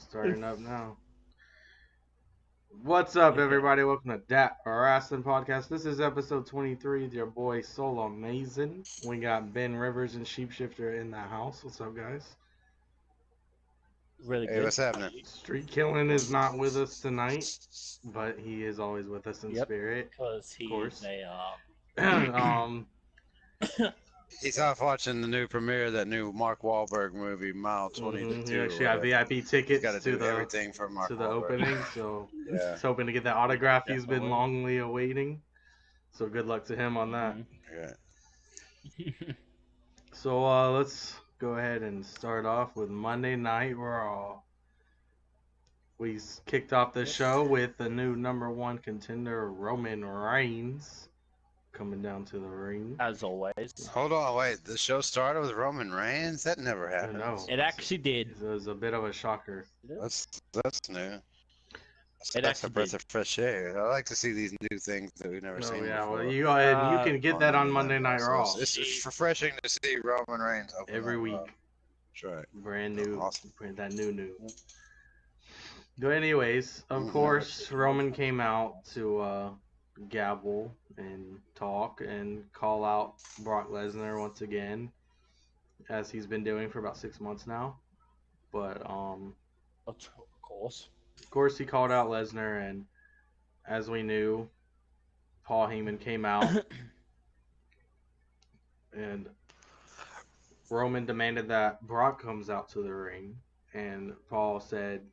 Starting up now. What's up, everybody? Welcome to Dat Wrasslin podcast. This is episode 23 with your boy Soulamazin. We got Ben Rivers and Sheepshifter in the house. What's up, guys? Really Hey, good. what's happening? Streetkilln is not with us tonight, but he is always with us in Yep. spirit. Because he's course. a He's off watching the new premiere of that new Mark Wahlberg movie, Mile 22. He actually got VIP tickets Got to to do the everything for Mark to the Wahlberg. opening, so Yeah. he's hoping to get that autograph he's been Definitely. longly awaiting. So good luck to him on that. Yeah. So let's go ahead and start off with Monday Night Raw. We kicked off the show with the new #1 contender, Roman Reigns, coming down to the ring. As always. Hold on, wait. The show started with Roman Reigns? That never I happened. know. It actually did. It was a bit of a shocker. That's new. It That's a actually breath did. of fresh air. I like to see these new things that we've never Oh seen yeah, before. well you go ahead and you can get on that on Monday Night Raw So it's refreshing to see Roman Reigns open every up, week. That's right. Brand new, Awesome. that new. But anyways, of course, Roman came out to gabble and talk and call out Brock Lesnar once again, as he's been doing for about 6 months now. But Of course. of course, he called out Lesnar, and as we knew, Paul Heyman came out, and Roman demanded that Brock comes out to the ring, and Paul said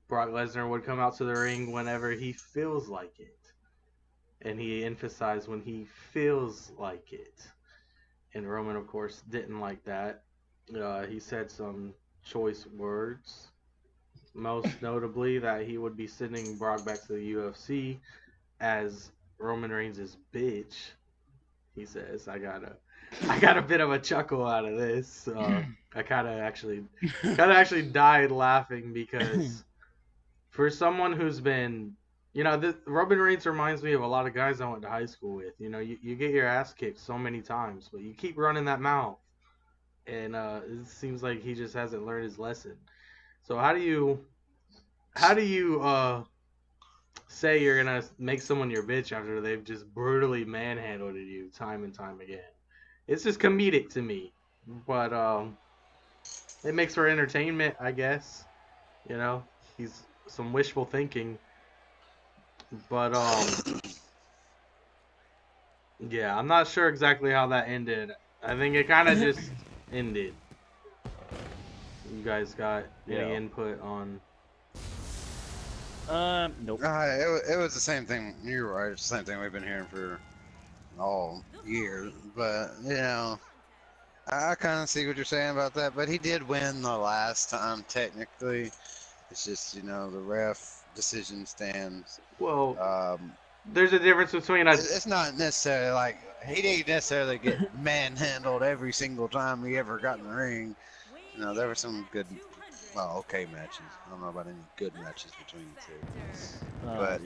Brock Lesnar would come out to the ring whenever he feels like it. And he emphasized when he feels like it. And Roman, of course, didn't like that. He said some choice words. Most notably that he would be sending Brock back to the UFC as Roman Reigns' bitch. He says, I got a bit of a chuckle out of this. I kind of actually died laughing because for someone who's been, Roman Reigns reminds me of a lot of guys I went to high school with. You get your ass kicked so many times, but you keep running that mouth, and it seems like he just hasn't learned his lesson. So how do you say you're gonna make someone your bitch after they've just brutally manhandled you time and time again? It's just comedic to me, but it makes for entertainment, I guess. He's some wishful thinking, but yeah, I'm not sure exactly how that ended. I think it kind of just ended. You guys got any input on? Nope. It was the same thing. You're right. It's the same thing we've been hearing for all year. But I kind of see what you're saying about that. But he did win the last time, technically. It's just the ref decision stands. Well, there's a difference between It's not necessarily like he didn't necessarily get manhandled every single time he ever got in the ring. There were some good, okay matches. I don't know about any good matches between the two. But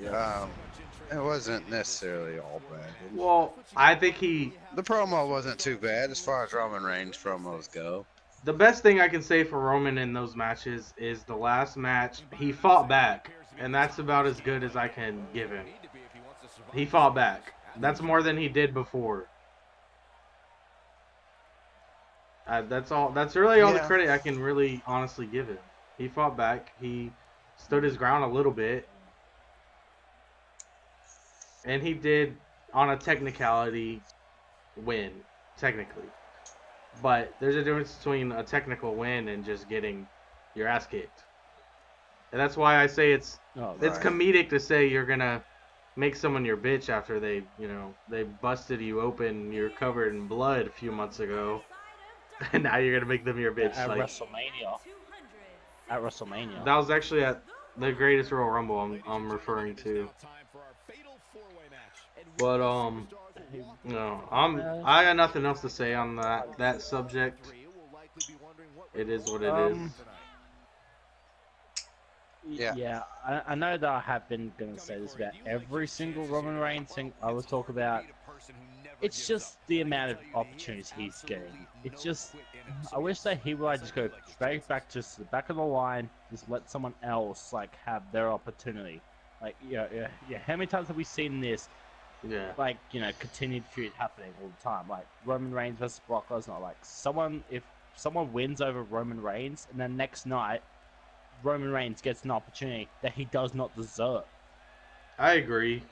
it wasn't necessarily all bad. Well, I think the promo wasn't too bad as far as Roman Reigns promos go. The best thing I can say for Roman in those matches is the last match, he fought back, and that's about as good as I can give him. He fought back. That's more than he did before. That's all. That's really all the credit I can really honestly give him. He fought back. He stood his ground a little bit. And he did, on a technicality, win, technically. But there's a difference between a technical win and just getting your ass kicked. And that's why I say it's comedic to say you're going to make someone your bitch after they busted you open, you're covered in blood a few months ago. And now you're going to make them your bitch. At WrestleMania. That was actually at the Greatest Royal Rumble I'm referring to. But I got nothing else to say on that subject. It is what it is. Yeah. Yeah, I know that I have been going to say this about every single Roman Reigns thing I was talking about. It's just the amount of opportunities he's getting. It's just, I wish that he would like, just go straight back just to the back of the line, just let someone else like have their opportunity. Like, how many times have we seen this? Yeah. Like, continued feud happening all the time. Like Roman Reigns versus Brock Lesnar. Like if someone wins over Roman Reigns, and then next night Roman Reigns gets an opportunity that he does not deserve. I agree.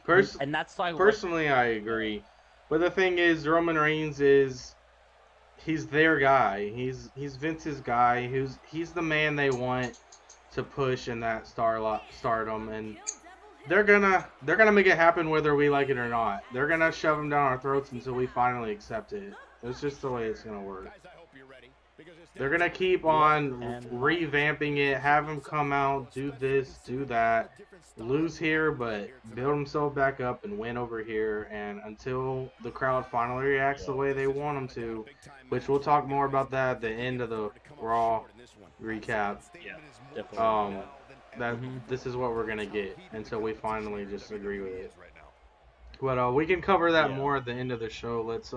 And that's like Personally, I agree. But the thing is, Roman Reigns he's their guy. He's Vince's guy. He's the man they want to push in that stardom, and they're gonna make it happen whether we like it or not. They're gonna shove him down our throats until we finally accept it. It's just the way it's gonna work. They're gonna keep on revamping it, have him come out, do this, do that, lose here, but build himself back up and win over here. And until the crowd finally reacts the way they want them to, which we'll talk more about that at the end of the Raw recap. Yeah, definitely. This is what we're gonna get until we finally just agree with it. But we can cover that more at the end of the show. Let's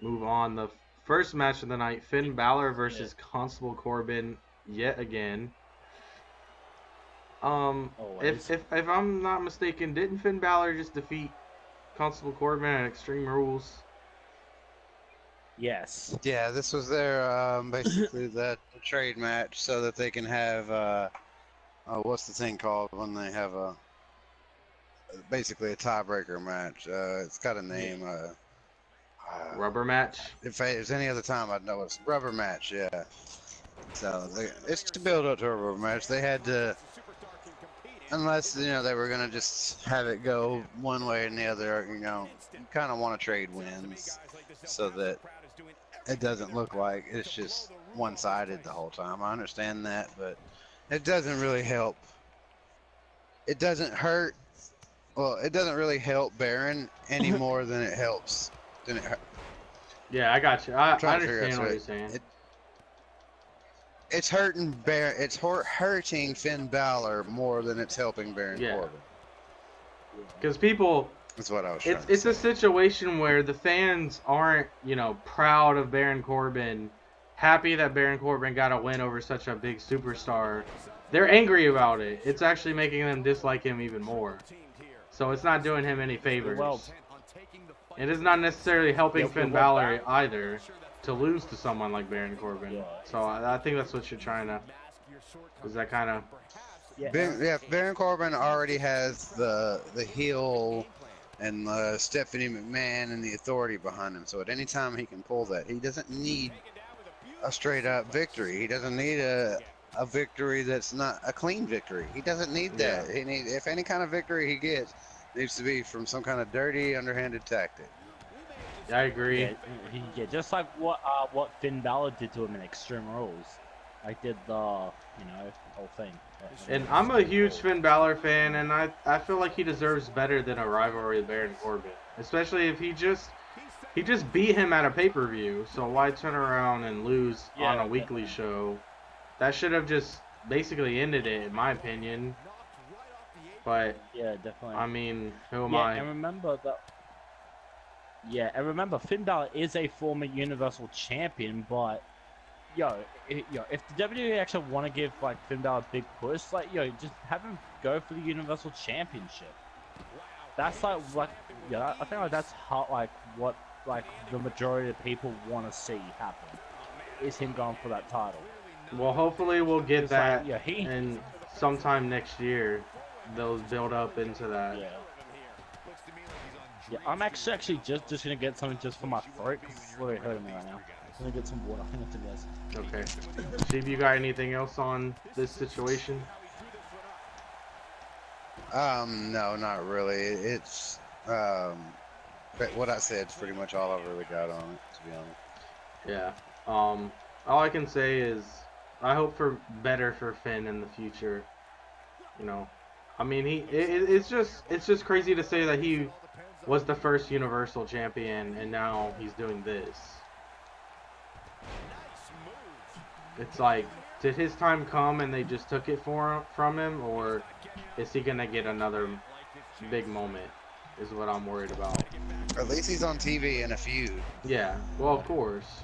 move on. The first match of the night: Finn Balor versus Constable Corbin yet again. If I'm not mistaken, didn't Finn Balor just defeat Constable Corbin at Extreme Rules? Yes. Yeah, this was their basically the trade match so that they can have what's the thing called when they have basically a tiebreaker match. It's got a name. Rubber match. If it was any other time, I'd know it's rubber match. Yeah. So it's to build up to a rubber match. They had to, unless they were gonna just have it go one way and the other. You kind of want to trade wins so that it doesn't look like it's just one-sided the whole time. I understand that, but it doesn't really help. It doesn't hurt. Well, it doesn't really help Baron any more than it helps. Yeah, I got you. I understand what you're saying. It's hurting Baron. It's hurting Finn Balor more than it's helping Baron Corbin. Because people. That's what I was trying to It's say. a situation where the fans aren't, proud of Baron Corbin, happy that Baron Corbin got a win over such a big superstar. They're angry about it. It's actually making them dislike him even more. So it's not doing him any favors. Well, it is not necessarily helping Finn Balor either to lose to someone like Baron Corbin. Yeah. So I think that's what you're trying to. Is that kind of? Yeah, Baron Corbin already has the heel and Stephanie McMahon and the authority behind him. So at any time he can pull that. He doesn't need a straight up victory. He doesn't need a victory that's not a clean victory. He doesn't need that. He need, if any kind of victory he gets, needs to be from some kind of dirty, underhanded tactic. I agree. Yeah, just like what Finn Balor did to him in Extreme Rules. I did the whole thing. And I'm a huge Finn Balor fan, and I feel like he deserves better than a rivalry with Baron Corbin, especially if he just beat him at a pay-per-view. So why turn around and lose on a weekly show? That should have just basically ended it, in my opinion. But yeah, definitely. I mean, who am I? And remember that. Yeah, and remember, Finn Balor is a former Universal Champion, but if the WWE actually want to give Finn Balor a big push, just have him go for the Universal Championship. That's I think that's how what the majority of people want to see happen is him going for that title. Well, hopefully we'll get that he and sometime next year. Those build up into that. Yeah, I'm actually just gonna get something just for my throat because it's really hurting me right now. I'm gonna get some water. I think that's it, guys. Okay. Steve, you got anything else on this situation? No, not really. It's but what I said is pretty much all I've really got on it, to be honest. Yeah. All I can say is I hope for better for Finn in the future. I mean, it's just crazy to say that he was the first Universal Champion and now he's doing this. It's like did his time come and they just took it from him, or is he gonna get another big moment? Is what I'm worried about. At least he's on TV in a feud. Yeah, well, of course.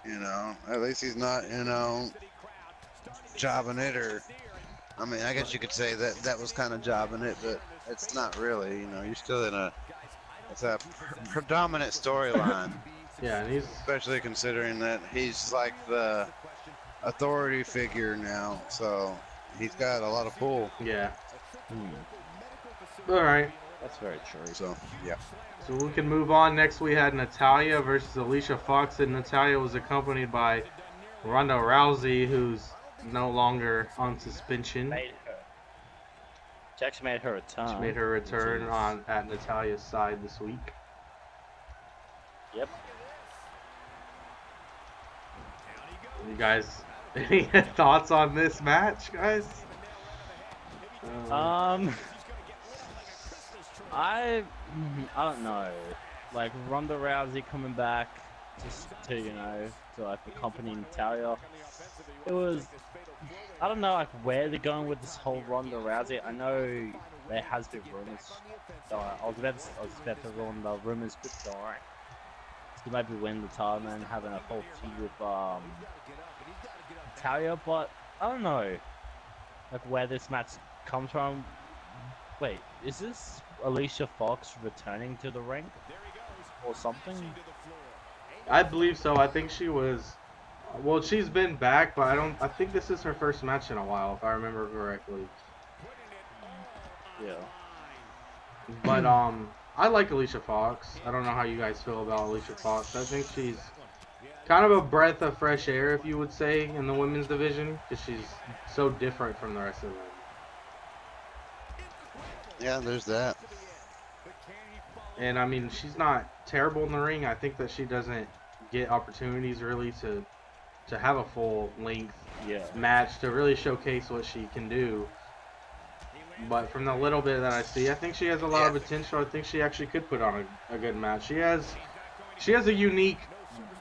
You know, at least he's not, you know, jobbing it, or I mean, I guess you could say that was kind of jobbing it, but it's not really. You know, you're still in it's a predominant storyline. Yeah, and he's especially considering that he's like the authority figure now, so he's got a lot of pull. yeah. All right. That's very true. So yeah. So we can move on. Next, we had Natalya versus Alicia Fox, and Natalya was accompanied by Ronda Rousey, who's no longer on suspension. She actually made her return. She made her return at Natalya's side this week. Yep. You guys, any thoughts on this match, guys? I don't know. Like Ronda Rousey coming back just to, you know, to like accompany Natalya. It was, I don't know, like where they're going with this whole Ronda Rousey. I know there has been rumors. I was about to ruin the rumors, but alright. She might be winning the title and having a whole feud with Natalya, but I don't know, like where this match comes from. Wait, is this Alicia Fox returning to the ring or something? I believe so. I think she was. Well, she's been back, but I think this is her first match in a while, if I remember correctly. Yeah. But I like Alicia Fox. I don't know how you guys feel about Alicia Fox. I think she's kind of a breath of fresh air, if you would say, in the women's division, because she's so different from the rest of them. Yeah, there's that. And I mean, she's not terrible in the ring. I think that she doesn't get opportunities really to have a full length match to really showcase what she can do. But from the little bit that I see, I think she has a lot of potential. I think she actually could put on a good match. She has a unique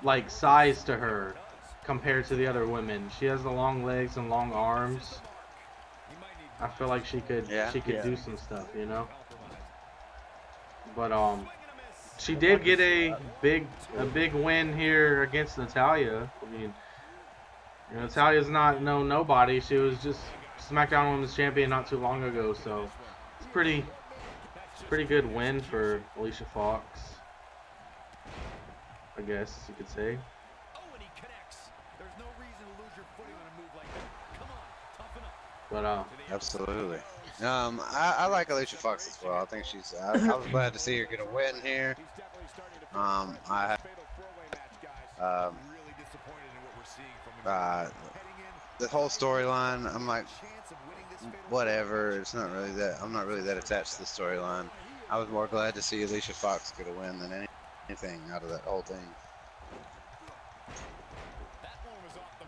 like size to her compared to the other women. She has the long legs and long arms. I feel like she could do some stuff, you know. But she did get a big win here against Natalya. I mean, Natalya's not nobody. She was just SmackDown Women's Champion not too long ago, so it's pretty good win for Alicia Fox, I guess you could say. But absolutely. I like Alicia Fox as well. I think she's. I was glad to see her get a win here. The whole storyline, I'm like, whatever. It's not really that. I'm not really that attached to the storyline. I was more glad to see Alicia Fox get a win than anything out of that whole thing.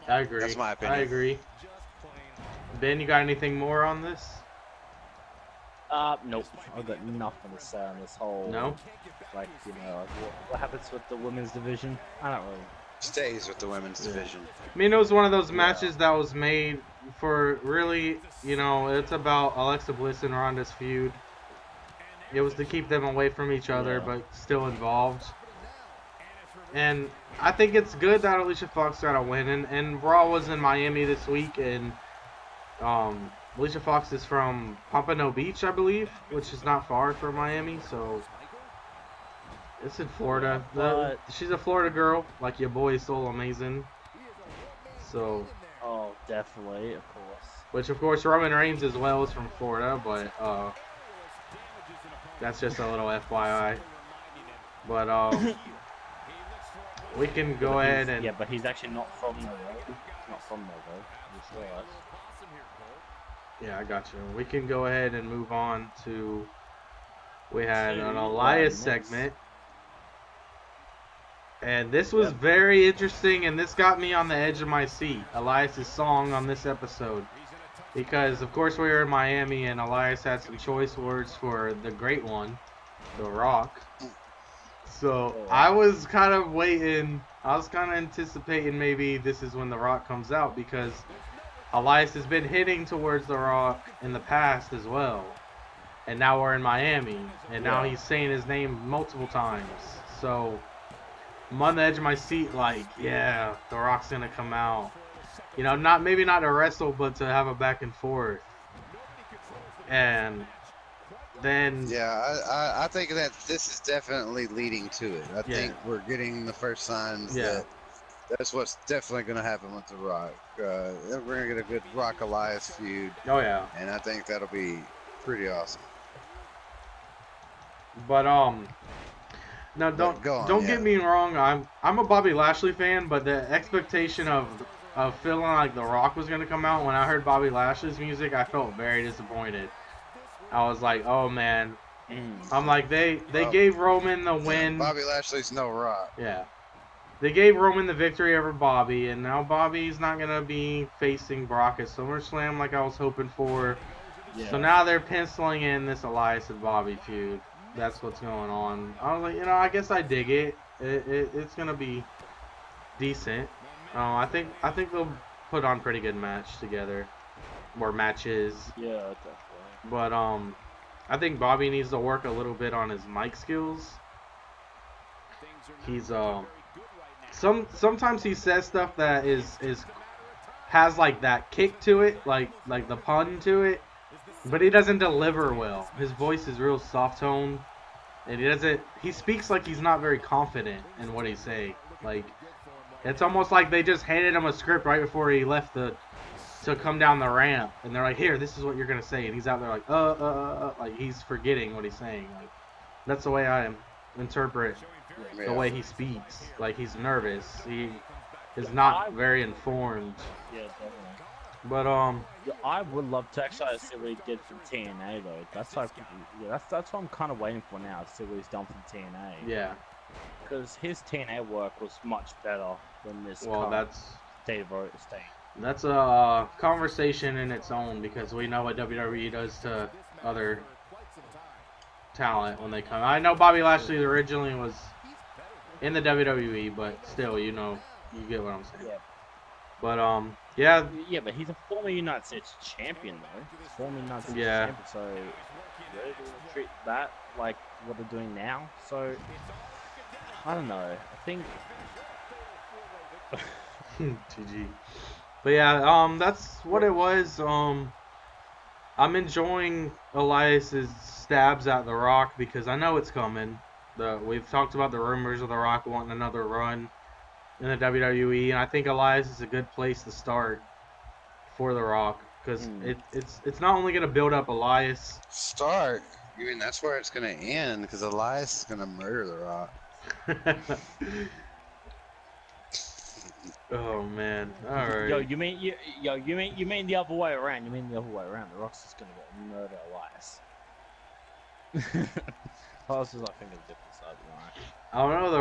I agree. That's my opinion. I agree. Ben, you got anything more on this? Nope. I've got nothing to say on this whole. No. Like, you know, like what happens with the women's division? I don't really. Stays with the women's division. I mean, it was one of those matches that was made for really, you know, it's about Alexa Bliss and Ronda's feud. It was to keep them away from each other, but still involved. And I think it's good that Alicia Fox got a win. And Raw was in Miami this week, and Alicia Fox is from Pompano Beach, I believe, which is not far from Miami, so it's in Florida. She's a Florida girl, like your boy Soulamazin. So. Oh, definitely, of course. Which, of course, Roman Reigns as well is from Florida, but that's just a little FYI. But we can go ahead and. Yeah, but he's actually not from there, though. Not from there, though. You sure? Yeah, I got you. We can go ahead and move on to. We had an Elias segment. And this was very interesting, and this got me on the edge of my seat. Elias' song on this episode. Because, of course, we were in Miami, and Elias had some choice words for the great one, The Rock. So, I was kind of waiting. I was kind of anticipating maybe this is when The Rock comes out because Elias has been hitting towards The Rock in the past as well. And now we're in Miami. And now he's saying his name multiple times. So I'm on the edge of my seat like, yeah, The Rock's going to come out. You know, maybe not to wrestle, but to have a back and forth. And then... Yeah, I think that this is definitely leading to it. I think we're getting the first signs that that's what's definitely going to happen with The Rock. We're going to get a good Rock Elias feud. Oh, yeah. And I think that'll be pretty awesome. But, now don't get me wrong. I'm a Bobby Lashley fan, but the expectation of feeling like The Rock was going to come out, when I heard Bobby Lashley's music, I felt very disappointed. I was like, oh, man. I'm like, they gave Roman the win. Bobby Lashley's no Rock. Yeah. They gave Roman the victory over Bobby, and now Bobby's not going to be facing Brock at SummerSlam like I was hoping for. Yeah. So now they're penciling in this Elias and Bobby feud. That's what's going on. I was like, you know, I guess I dig it. It's going to be decent. I think they'll put on pretty good match together. Or matches. Yeah, definitely. But I think Bobby needs to work a little bit on his mic skills. He's sometimes he says stuff that has like that kick to it, like the pun to it, but he doesn't deliver well. His voice is real soft toned, and he speaks like he's not very confident in what he's saying. Like, it's almost like they just handed him a script right before he left to come down the ramp, and they're like, here, this is what you're gonna say, and he's out there like like he's forgetting what he's saying. Like, that's the way I interpret the way he speaks. Like, he's nervous. He is not very informed. Yeah, definitely. But I would love to actually see what he did for TNA though. That's like, that's what I'm kind of waiting for now, to see what he's done for TNA. Yeah. Because his TNA work was much better than this. Well, that's state. That's a conversation in its own, because we know what WWE does to other talent when they come. I know Bobby Lashley originally was in the WWE, but still, you know, you get what I'm saying. Yeah. But yeah. Yeah, but he's a former United States champion though. He's former United States champion, so they're going to treat that like what they're doing now. So I don't know. I think. GG. But yeah, that's what it was. I'm enjoying Elias's stabs at The Rock because I know it's coming. We've talked about the rumors of The Rock wanting another run in the WWE, and I think Elias is a good place to start for The Rock because it's not only going to build up Elias. Start? You mean that's where it's going to end? Because Elias is going to murder The Rock. Oh man! All right. Yo, you mean the other way around? You mean the other way around? The Rock's just gonna go murder Elias. Elias is, I think, a different side, right? I don't know.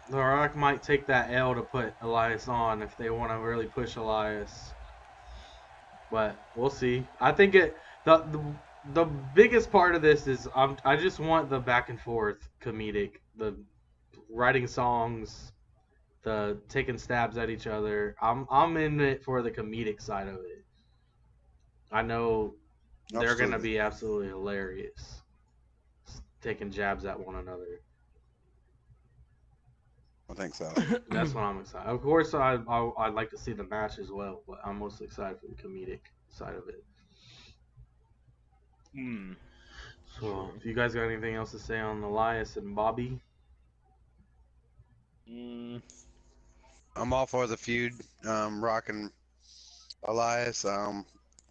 The Rock might take that L to put Elias on if they want to really push Elias. But we'll see. I think the biggest part of this is I just want the back and forth comedic, the writing songs. The taking stabs at each other. I'm in it for the comedic side of it. I know they're gonna be absolutely hilarious, taking jabs at one another. I think so. That's what I'm excited. Of course, I'd like to see the match as well, but I'm most excited for the comedic side of it. So, if you guys got anything else to say on Elias and Bobby? I'm all for the feud, Rock and Elias. I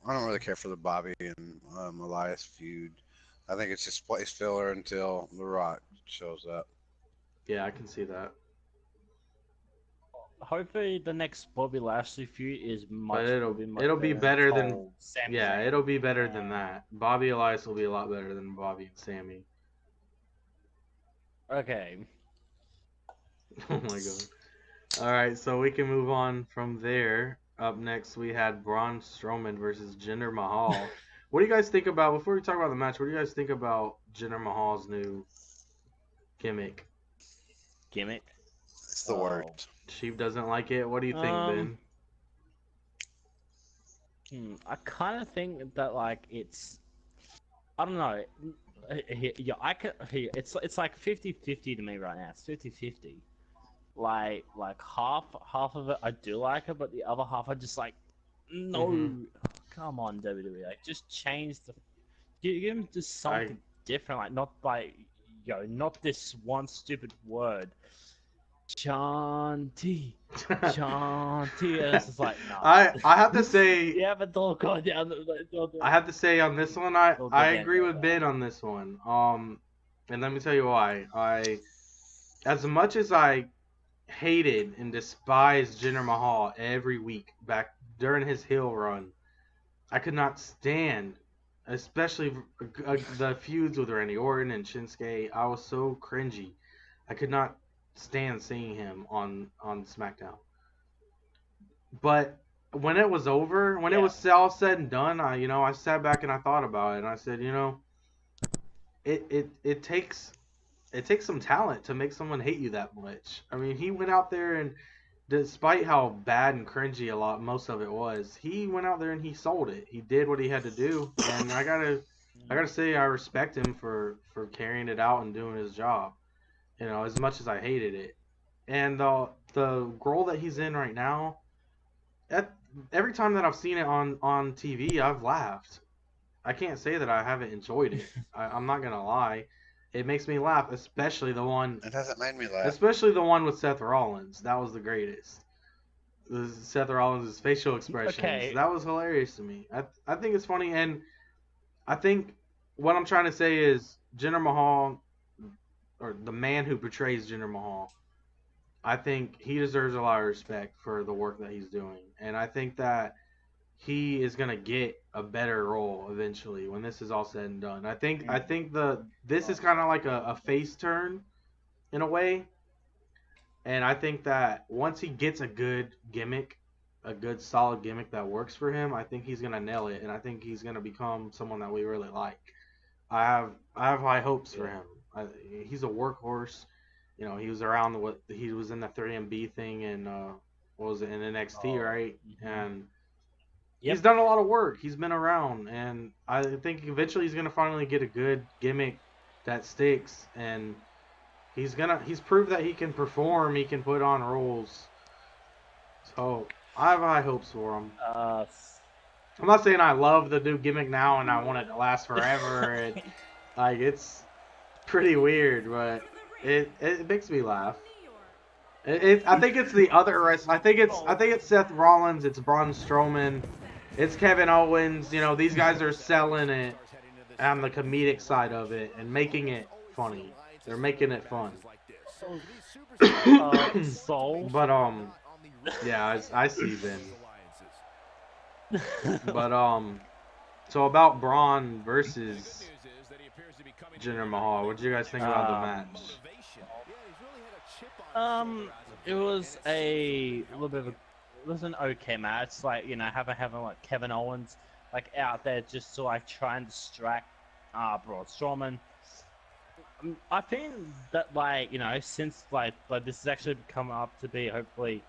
don't really care for the Bobby and Elias feud. I think it's just place filler until The Rock shows up. Yeah, I can see that. Hopefully, the next Bobby Lashley feud is much. But it'll be better than it'll be better than that. Bobby Elias will be a lot better than Bobby and Sammy. Okay. Oh my god. Alright, so we can move on from there. Up next, we had Braun Strowman versus Jinder Mahal. What do you guys think about, before we talk about the match, what do you guys think about Jinder Mahal's new gimmick? Gimmick? It's the word. Sheep doesn't like it. What do you think, Ben? I kind of think that like it's, I don't know. Yeah, it's like 50-50 to me right now. It's 50-50. Like half of it I do like it, but the other half I just like, no, come on WWE, like just change the, give him just something different, like not by, not this one stupid word, Shanti. It's just like, nah. I have to say, yeah, but don't go down. I have to say on this one, I agree with Ben on this one. And let me tell you why. As much as I hated and despised Jinder Mahal every week back during his heel run, I could not stand, especially the feuds with Randy Orton and Shinsuke. I was so cringy. I could not stand seeing him on SmackDown. But when it was over, when it was all said and done, I sat back and I thought about it, and I said, it takes some talent to make someone hate you that much. I mean, he went out there and, despite how bad and cringy most of it was, he went out there and he sold it. He did what he had to do, and I gotta say I respect him for carrying it out and doing his job. As much as I hated it, and the role that he's in right now, every time that I've seen it on TV, I've laughed. I can't say that I haven't enjoyed it. I'm not gonna lie. It makes me laugh, especially the one. It hasn't made me laugh. Especially the one with Seth Rollins. That was the greatest. Seth Rollins' facial expressions. Okay. That was hilarious to me. I think it's funny, and I think what I'm trying to say is Jinder Mahal, or the man who portrays Jinder Mahal, I think he deserves a lot of respect for the work that he's doing. And I think that he is gonna get a better role eventually when this is all said and done. I think this is kind of like a face turn in a way, and I think that once he gets a good gimmick, a good solid gimmick that works for him, I think he's gonna nail it, and I think he's gonna become someone that we really like. I have high hopes for him. He's a workhorse. He was around he was in the 3MB thing and what was it, in NXT, right? And he's done a lot of work. He's been around, and I think eventually he's gonna finally get a good gimmick that sticks, and he's proved that he can perform. He can put on roles. So I have high hopes for him. I'm not saying I love the new gimmick now and I want it to last forever. It's pretty weird, but it makes me laugh. I think it's the other rest. I think it's Seth Rollins. It's Braun Strowman. It's Kevin Owens. These guys are selling it on the comedic side of it and making it funny. They're making it fun. But yeah, I see Ben. But so about Braun versus Jinder Mahal, what did you guys think about the match? It was a little bit of it was an okay match. Like, having like Kevin Owens out there just to try and distract Braun Strowman. I think that since this has actually come up to be, hopefully,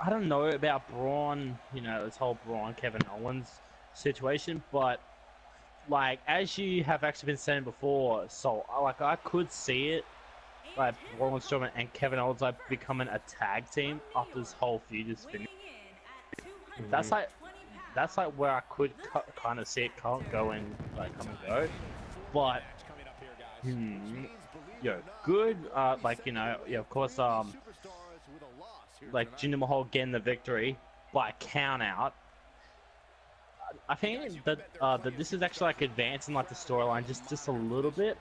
I don't know about Braun, this whole Braun Kevin Owens situation, but as you have actually been saying before, so I could see it, Braun Strowman and Kevin Owens becoming a tag team after this whole feud is finished. That's where I could kind of see it come and go, but good. Of course, Jinder Mahal getting the victory by count out. I think that this is actually advancing the storyline just a little bit.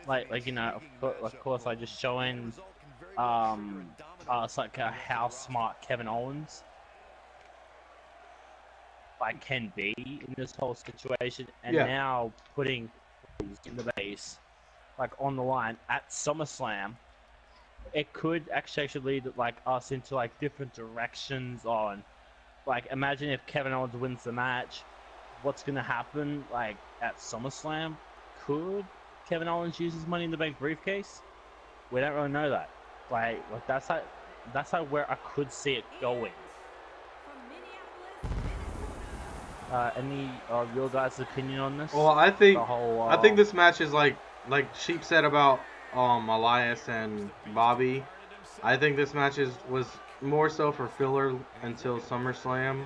Of course, just showing it's how smart Kevin Owens can be in this whole situation, and now putting in the base on the line at SummerSlam. It could actually lead us into different directions on imagine if Kevin Owens wins the match, what's gonna happen at SummerSlam? Could Kevin Owens use his Money in the Bank briefcase? We don't really know that. that's like where I could see it going. Any your guys' opinion on this? Well, I think The whole, I think this match is like Sheep said about Elias and Bobby. I think this match was more so for filler until SummerSlam,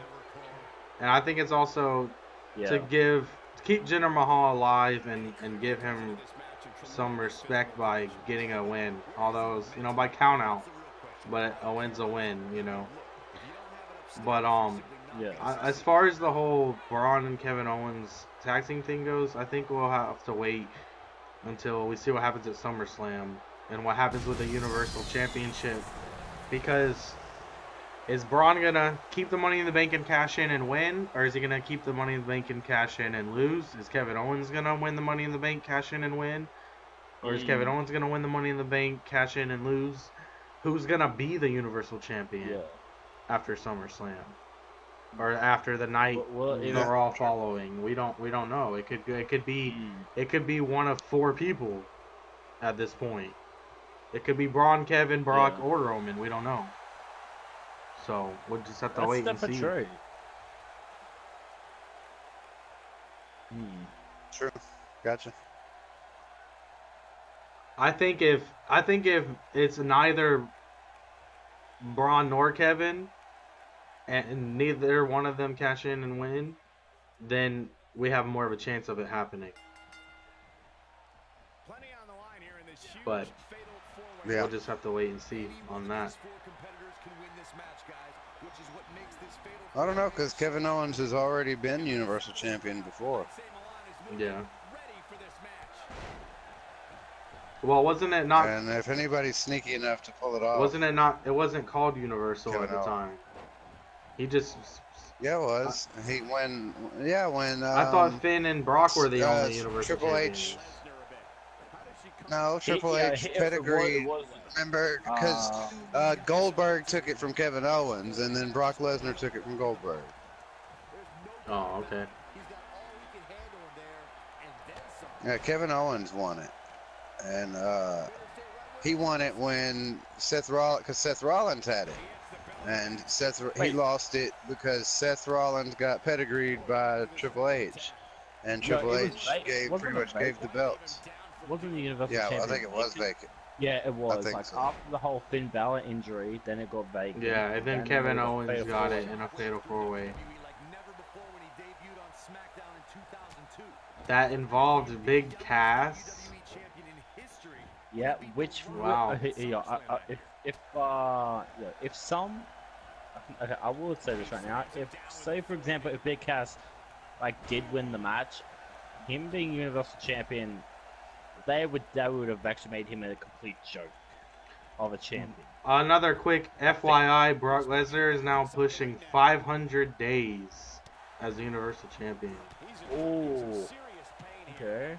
and I think it's also to keep Jinder Mahal alive and give him some respect by getting a win. Although it's, by count out, but a win's a win, But as far as the whole Braun and Kevin Owens tag team thing goes, I think we'll have to wait until we see what happens at SummerSlam and what happens with the Universal Championship. Because is Braun gonna keep the Money in the Bank and cash in and win, or is he gonna keep the Money in the Bank and cash in and lose? Is Kevin Owens gonna win the Money in the Bank, cash in and win, or is Kevin Owens gonna win the Money in the Bank, cash in and lose? Who's gonna be the Universal Champion after SummerSlam? Or after the night we're all following, we don't know. It could be one of 4 people at this point. It could be Braun, Kevin, Brock, or Roman. We don't know. So we'll just have to wait and see. True. True. Gotcha. I think if it's neither Braun nor Kevin, and neither one of them cash in and win, then we have more of a chance of it happening. But we'll just have to wait and see on that. I don't know, because Kevin Owens has already been Universal Champion before. Yeah. Well, wasn't it not? And if anybody's sneaky enough to pull it off, wasn't it not? It wasn't called Universal Kevin at the Owens. time. He just. Yeah, it was. When. I thought Finn and Brock were the only Universal Triple champions. H. No, Triple H pedigree. Remember, because Goldberg took it from Kevin Owens, and then Brock Lesnar took it from Goldberg. Oh, okay. Yeah, Kevin Owens won it, and he won it when Seth Rollins had it, and he lost it because Seth Rollins got pedigreed by Triple H, and Triple H pretty much gave the belts. Wasn't the Universal Yeah, Champion? I think it was vacant. Yeah, it was. think Like so. after the whole Finn Balor injury, then it got vacant. Yeah, and then Then Kevin it Owens fatal got it four-way. in a fatal 4-way. That involved Big Cass. Yeah, which Wow. if some, okay, I will say this right now. If say for example, if Big Cass did win the match, him being Universal Champion, they would have actually made him a complete joke of a champion. Another quick FYI, Brock Lesnar is now pushing 500 days as the Universal Champion. Oh, okay.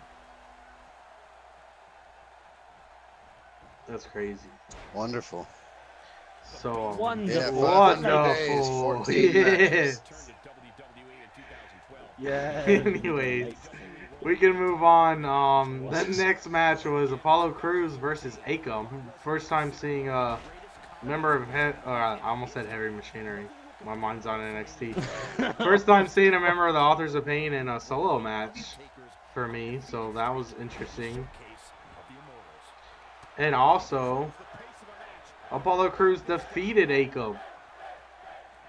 That's crazy. Wonderful. So Wonderful. Yeah, 500 days, wonderful. 14 matches. Yeah. Anyways, we can move on. The next match was Apollo Crews versus Akam. First time seeing a member of I almost said Heavy Machinery. My mind's on NXT. First time seeing a member of the Authors of Pain in a solo match for me, so that was interesting. And also, Apollo Crews defeated Akam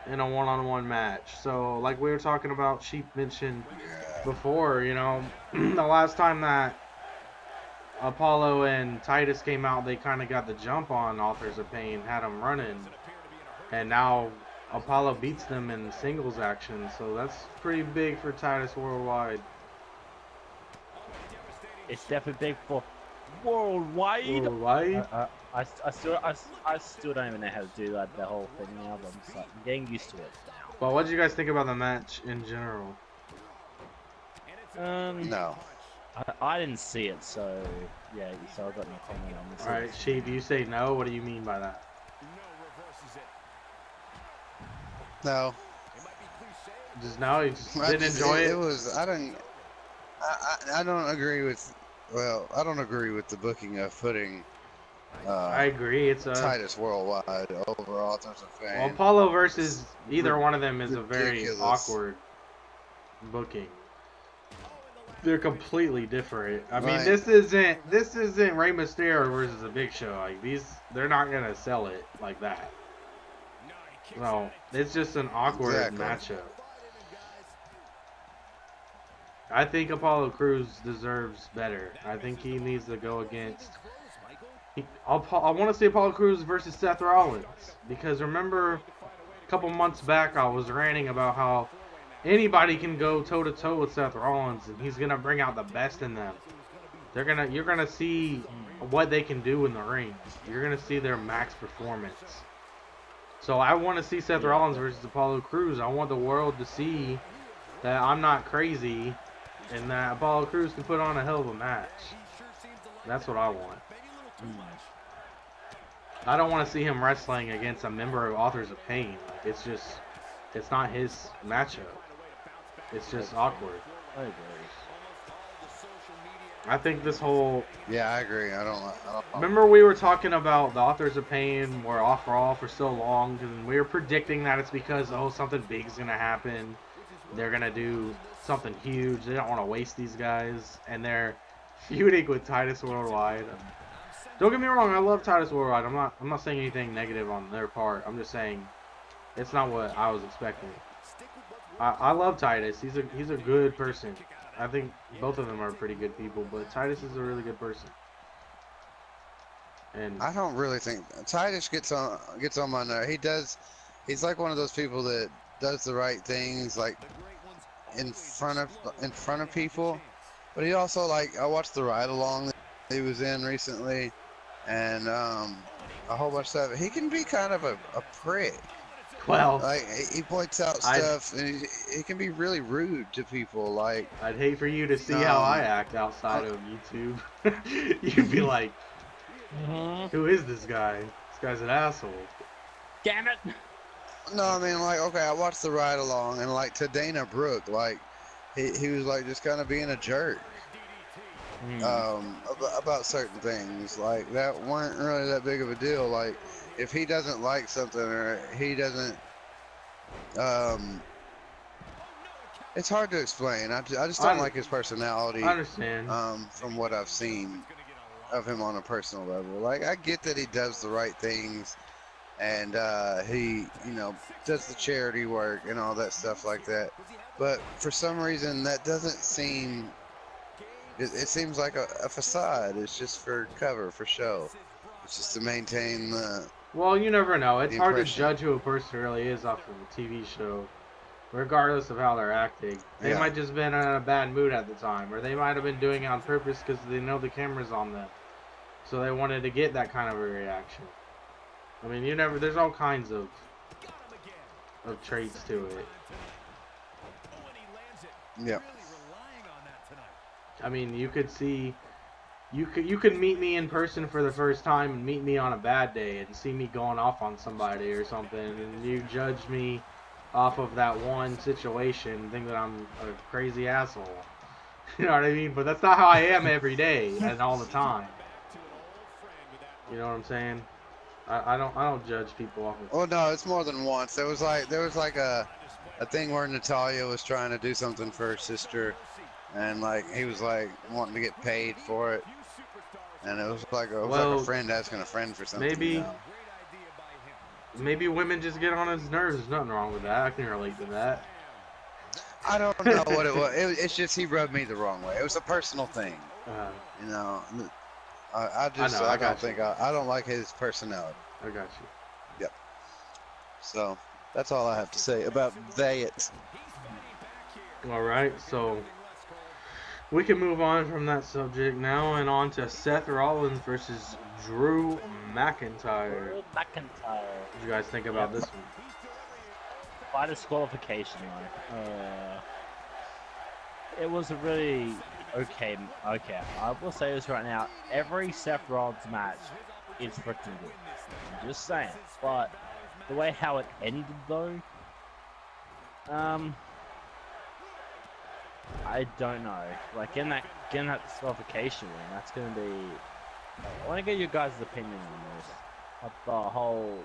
in a one-on-one match. So, like we were talking about, Sheep mentioned before, the last time that Apollo and Titus came out, they kind of got the jump on Authors of Pain, had them running. And now Apollo beats them in singles action, so that's pretty big for Titus worldwide. It's definitely big for worldwide. Worldwide? I still don't even know how to do that. The whole thing now, but I'm getting used to it now. Well, what did you guys think about the match in general? No. I didn't see it, so yeah. So I've got no comment on this. All right, Sheep, you say no. What do you mean by that? No. Just no. You just didn't enjoy it. It was. I don't agree with. Well, I don't agree with the booking of putting I agree. It's a Titus Worldwide over Authors of Fame. well, Apollo versus either one of them is a very ridiculous. awkward booking. They're completely different. I mean, Right. this isn't Rey Mysterio versus a Big Show. Like they're not gonna sell it like that. No, it's just an awkward Exactly. matchup. I think Apollo Crews deserves better. I think he needs to go against. I want to see Apollo Crews versus Seth Rollins because remember, a couple months back I was ranting about how anybody can go toe to toe with Seth Rollins and he's gonna bring out the best in them. You're gonna see what they can do in the ring. You're gonna see their max performance. So I want to see Seth Rollins versus Apollo Crews. I want the world to see that I'm not crazy and that Apollo Crews can put on a hell of a match. That's what I want. I don't want to see him wrestling against a member of Authors of Pain. Like it's not his matchup. It's just awkward. I agree. I think this whole. Yeah, I agree. I don't. Remember we were talking about the Authors of Pain were off Raw for so long, and we were predicting that it's because something big's gonna happen. They're gonna do something huge. They don't want to waste these guys, and they're feuding with Titus Worldwide. Don't get me wrong, I love Titus Worldwide. I'm not saying anything negative on their part. I'm just saying it's not what I was expecting. I love Titus. He's a good person. I think both of them are pretty good people, but Titus is a really good person. And I don't really think Titus gets on my nerve. He's like one of those people that does the right things, like in front of people. But he also, like, I watched the ride along that he was in recently, and a whole bunch of stuff. He can be kind of a prick. well, Like, he points out stuff, and he can be really rude to people. Like, I'd hate for you to see how I act outside of YouTube. You'd be like, who is this guy? This guy's an asshole. Damn it! no, I mean, like, okay, I watched the ride along, and like to Dana Brooke, like, he was like just kind of being a jerk. About certain things, like that weren't really that big of a deal. Like, if he doesn't like something or he doesn't, it's hard to explain. I just don't like his personality. I understand. From what I've seen of him on a personal level, like, I get that he does the right things, and he, does the charity work and all that stuff like that. But for some reason, that doesn't seem. It seems like a facade. It's just for cover, for show. It's just to maintain the. Well, you never know. It's hard to impression. judge who a person really is off of a TV show, regardless of how they're acting. They Yeah. might just been in a bad mood at the time, or they might have been doing it on purpose because they know the camera's on them, so they wanted to get that kind of a reaction. I mean, you never. There's all kinds of traits to it. Yeah. I mean, you could see, you could meet me in person for the first time and meet me on a bad day and see me going off on somebody or something, and you judge me off of that one situation and think that I'm a crazy asshole. You know what I mean? But that's not how I am every day and all the time. You know what I'm saying? I don't judge people off of. Oh no, it's more than once. There was like a thing where Natalia was trying to do something for her sister, and like he was like wanting to get paid for it, and it was like a friend asking a friend for something. Maybe women just get on his nerves. There's nothing wrong with that. I can relate to that. I don't know what it was. It's just he rubbed me the wrong way. It was a personal thing. I don't like his personality. I got you. Yep. So that's all I have to say about that. All right, so we can move on from that subject now and on to Seth Rollins versus Drew McIntyre. What did you guys think about this one? By disqualification, it was a really okay. I will say this right now: every Seth Rollins match is freaking good. I'm just saying, but the way how it ended, though, I don't know. Like in that disqualification win, that's gonna be I want to get your guys' opinion on this. Of the whole,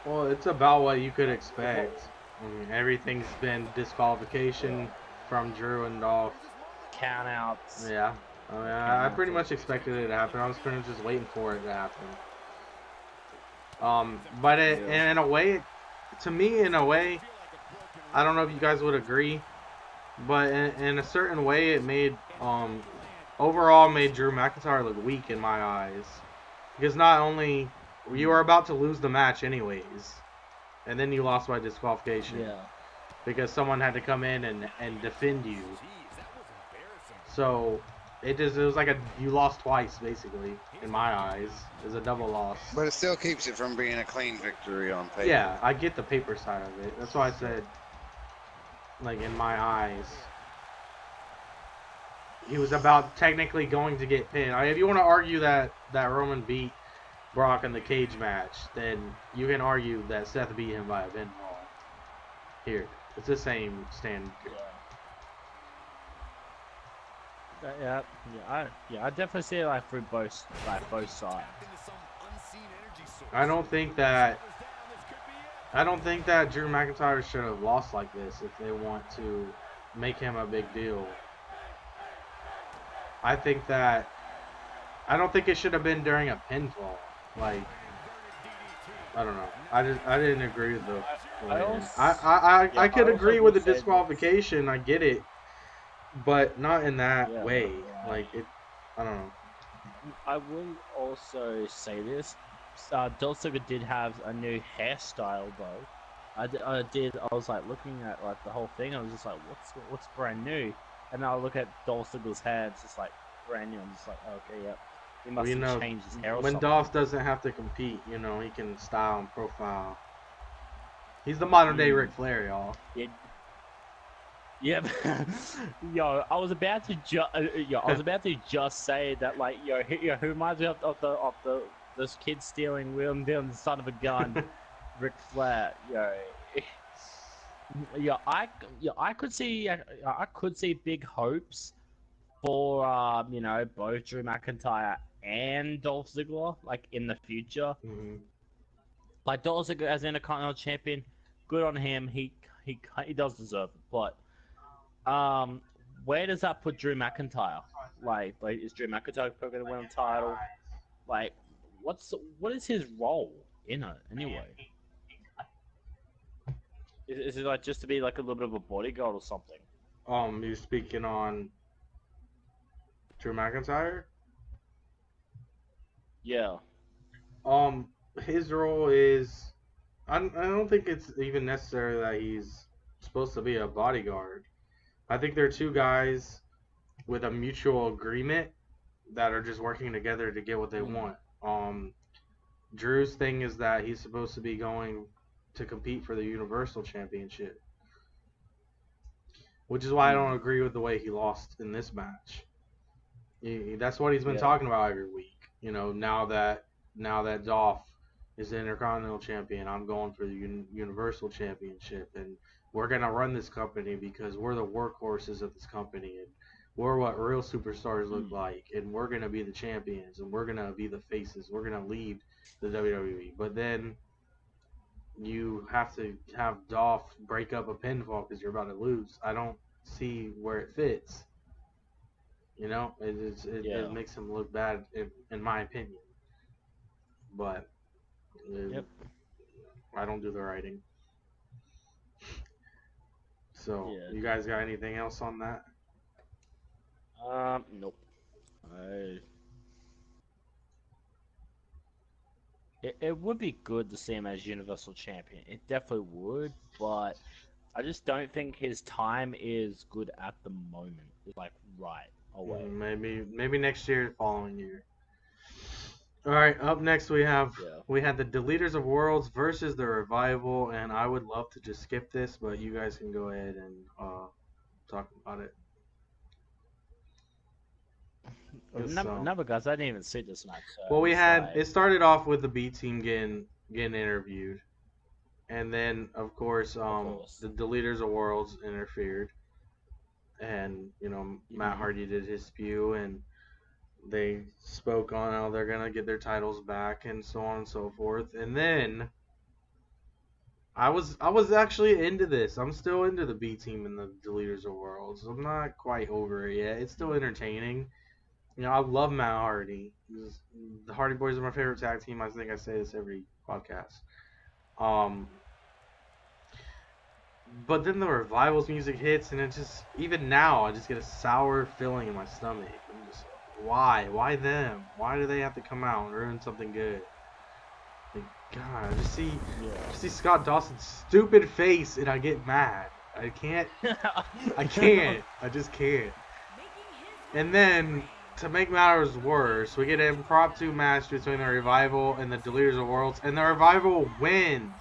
Well, it's about what you could expect. I mean, everything's been disqualification from Drew and Dolph. count outs. Yeah. I mean, I pretty much expected it to happen. I was pretty much just waiting for it to happen. But in a way, to me, in a way, I don't know if you guys would agree, but in a certain way, it made overall made Drew McIntyre look weak in my eyes, because not only you were about to lose the match anyways, and then you lost by disqualification. Yeah. Because someone had to come in and defend you. So it was like you lost twice basically in my eyes. It was a double loss. But it still keeps it from being a clean victory on paper. Yeah, I get the paper side of it. That's why I said, like, in my eyes, he was about technically going to get pinned. If you want to argue that Roman beat Brock in the cage match, then you can argue that Seth beat him by a pinfall. Here, it's the same standard. I definitely see it like through both sides. I don't think that Drew McIntyre should have lost like this if they want to make him a big deal. I don't think it should have been during a pinfall. Like, I don't know. I didn't agree with the. I could agree with the disqualification. I get it, but not in that way. Like it. I don't know. I will also say this. Dolph Ziggler did have a new hairstyle though. I was like looking at like the whole thing. I was just like, what's brand new? And I look at Dolph Ziggler's hair. It's just like brand new. I'm just like, okay, yep. He must have changed his hair. When Dolph doesn't have to compete, he can style and profile. He's the modern day Ric Flair, y'all. Yeah. Yo, I was about to just say that, like, who reminds me of this kid stealing William Dillon's son of a gun, Ric Flair. I could see big hopes for both Drew McIntyre and Dolph Ziggler, like, in the future. Mm-hmm. Like, Dolph Ziggler as Intercontinental Champion, good on him. He does deserve it. But where does that put Drew McIntyre? Like is Drew McIntyre going to win a title? Like, what is his role in it anyway? Is it like just to be like a little bit of a bodyguard or something? You're speaking on Drew McIntyre? Yeah. His role is, I don't think it's even necessary that he's supposed to be a bodyguard. I think they're two guys with a mutual agreement that are just working together to get what they want. Drew's thing is that he's supposed to be going to compete for the Universal Championship, which is why I don't agree with the way he lost in this match. That's what he's been talking about every week. Now that Dolph is the Intercontinental Champion, I'm going for the Universal Championship, and we're gonna run this company because we're the workhorses of this company, and we're what real superstars look like, and we're gonna be the champions, and we're gonna be the faces. We're gonna lead the WWE. But then you have to have Dolph break up a pinfall because you're about to lose. I don't see where it fits. It makes him look bad, in my opinion. But I don't do the writing. So, you guys got anything else on that? Nope. It would be good to see him as Universal Champion. It definitely would, but I just don't think his time is good at the moment. It's like right away. Maybe next year, following year. All right, up next we had the Deleters of Worlds versus the Revival, and I would love to just skip this, but you guys can go ahead and talk about it. Number guys, I didn't even see this match. So well, it started off with the B team getting interviewed, and then of course the Deleters of Worlds interfered, and Matt Hardy did his spew, and They spoke on how they're gonna get their titles back and so on and so forth. And then I was actually into this. I'm still into the B team and the Deleters of Worlds. I'm not quite over it yet. It's still entertaining. You know, I love Matt Hardy. The Hardy Boys are my favorite tag team. I think I say this every podcast. But then the Revival's music hits, and it just, even now, I just get a sour feeling in my stomach. I'm just, why? Why them? Why do they have to come out and ruin something good? Like, God, I just see Scott Dawson's stupid face, and I get mad. I can't. I just can't. And then, to make matters worse, we get an impromptu match between the Revival and the Deleters of Worlds, and the Revival wins.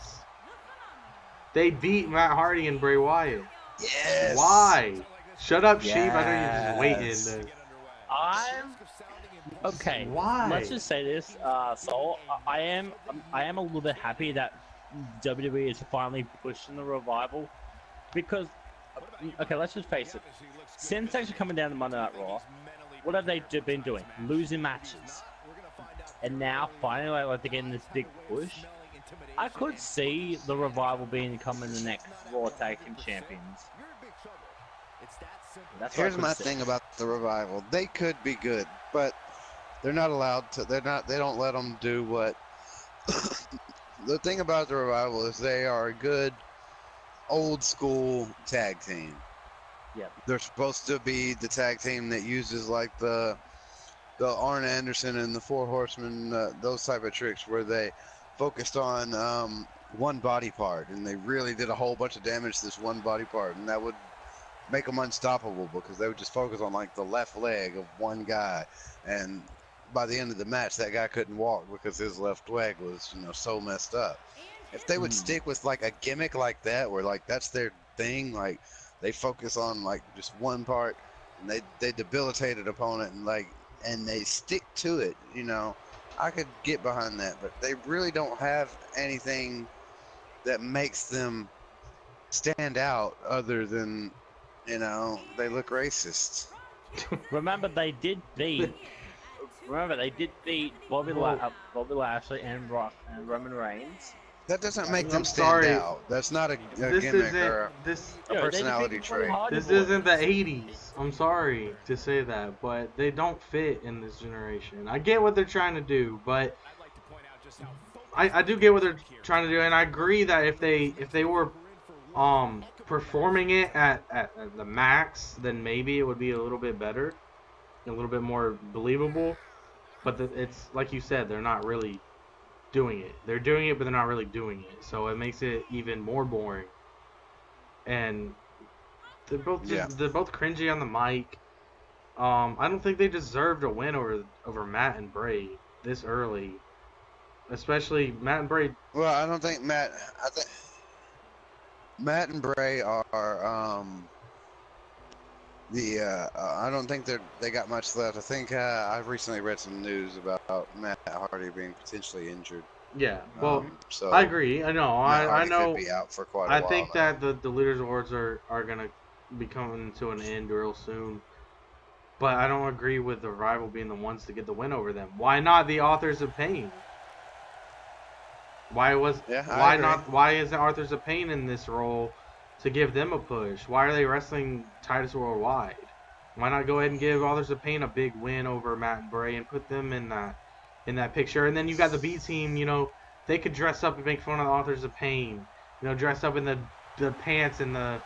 They beat Matt Hardy and Bray Wyatt. Yes. Why? Shut up, Sheep. I know you're just waiting. I'm okay. Why? Let's just say this. So I am a little bit happy that WWE is finally pushing the Revival, because okay, let's just face it. Since actually coming down to Monday Night Raw, what have they been doing? Losing matches, and now finally like they're getting this big push. I could see the Revival becoming the next Raw Tag Team Champions. Here's my thing about the Revival. They could be good, but they're not allowed to. They don't let them do what. The thing about the Revival is they are a good, old school tag team. Yeah. They're supposed to be the tag team that uses like the Arn Anderson and the Four Horsemen, those type of tricks where they focused on one body part, and they really did a whole bunch of damage to this one body part, and that would make them unstoppable because they would just focus on like the left leg of one guy, and by the end of the match that guy couldn't walk because his left leg was, you know, so messed up. If they would stick with like a gimmick like that where like that's their thing, like they focus on like just one part and they debilitate an opponent and they stick to it, you know, I could get behind that, but they really don't have anything that makes them stand out other than, you know, they look racist. Remember, they did beat Bobby Lashley and Roman Reigns. That doesn't make them stand out. That's not a gimmick or a personality trait. This isn't the 80s. I'm sorry to say that, but they don't fit in this generation. I get what they're trying to do, but I do get what they're trying to do, and I agree that if they were performing it at the max, then maybe it would be a little bit better, a little bit more believable. But it's like you said, they're not really doing it. They're doing it, but they're not really doing it. So it makes it even more boring. And they're both cringy on the mic. I don't think they deserved a win over Matt and Bray this early. Especially Matt and Bray. Well, I don't think Matt. I think Matt and Bray are I don't think they got much left. I think I've recently read some news about Matt Hardy being potentially injured. Yeah, well, so I agree. I know. I know. Could be out for quite a while. I think that the Leaders Awards are gonna be coming to an end real soon. But I don't agree with the Revival being the ones to get the win over them. Why not the Authors of Pain? Why isn't Authors of Pain in this role to give them a push? Why are they wrestling Titus Worldwide? Why not go ahead and give Authors of Pain a big win over Matt and Bray and put them in that picture? And then you got the B team, you know, they could dress up and make fun of the Authors of Pain. You know, dress up in the pants and the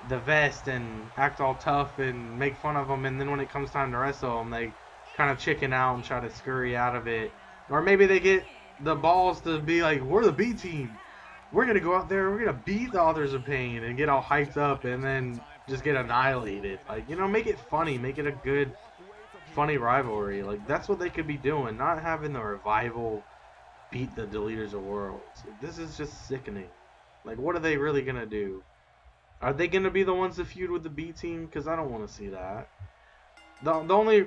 vest and act all tough and make fun of them, and then when it comes time to wrestle them, they kind of chicken out and try to scurry out of it. Or maybe they get the balls to be like, we're the B team. We're going to go out there, we're going to beat the Authors of Pain and get all hyped up and then just get annihilated. Like, you know, make it funny. Make it a good, funny rivalry. Like, that's what they could be doing. Not having the Revival beat the Deleters of Worlds. This is just sickening. Like, what are they really going to do? Are they going to be the ones to feud with the B team? Because I don't want to see that. The only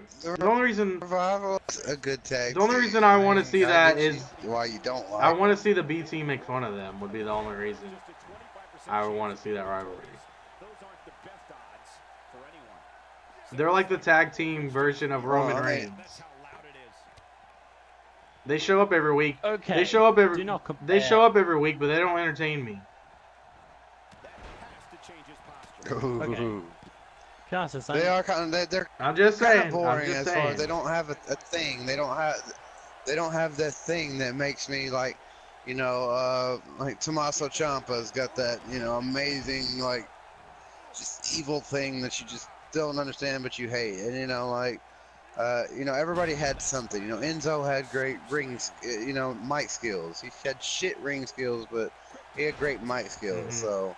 reason Revival is a good tag. The only reason I want to see that is why you don't like. I want to see the B team make fun of them. Would be the only reason I would want to see that rivalry. They're like the tag team version of Roman Reigns. They show up every week. Okay. They show up every. Do not compare. They show up every week, but they don't entertain me. Okay. Can I say something? They are kind of they're I'm just kind saying. of boring I'm just as saying. far as they don't have a thing. They don't have that thing that makes me like, like Tommaso Ciampa's got that, amazing like just evil thing that you just don't understand but you hate. And everybody had something. Enzo had great rings, mic skills. He had shit ring skills, but he had great mic skills. Mhm. So,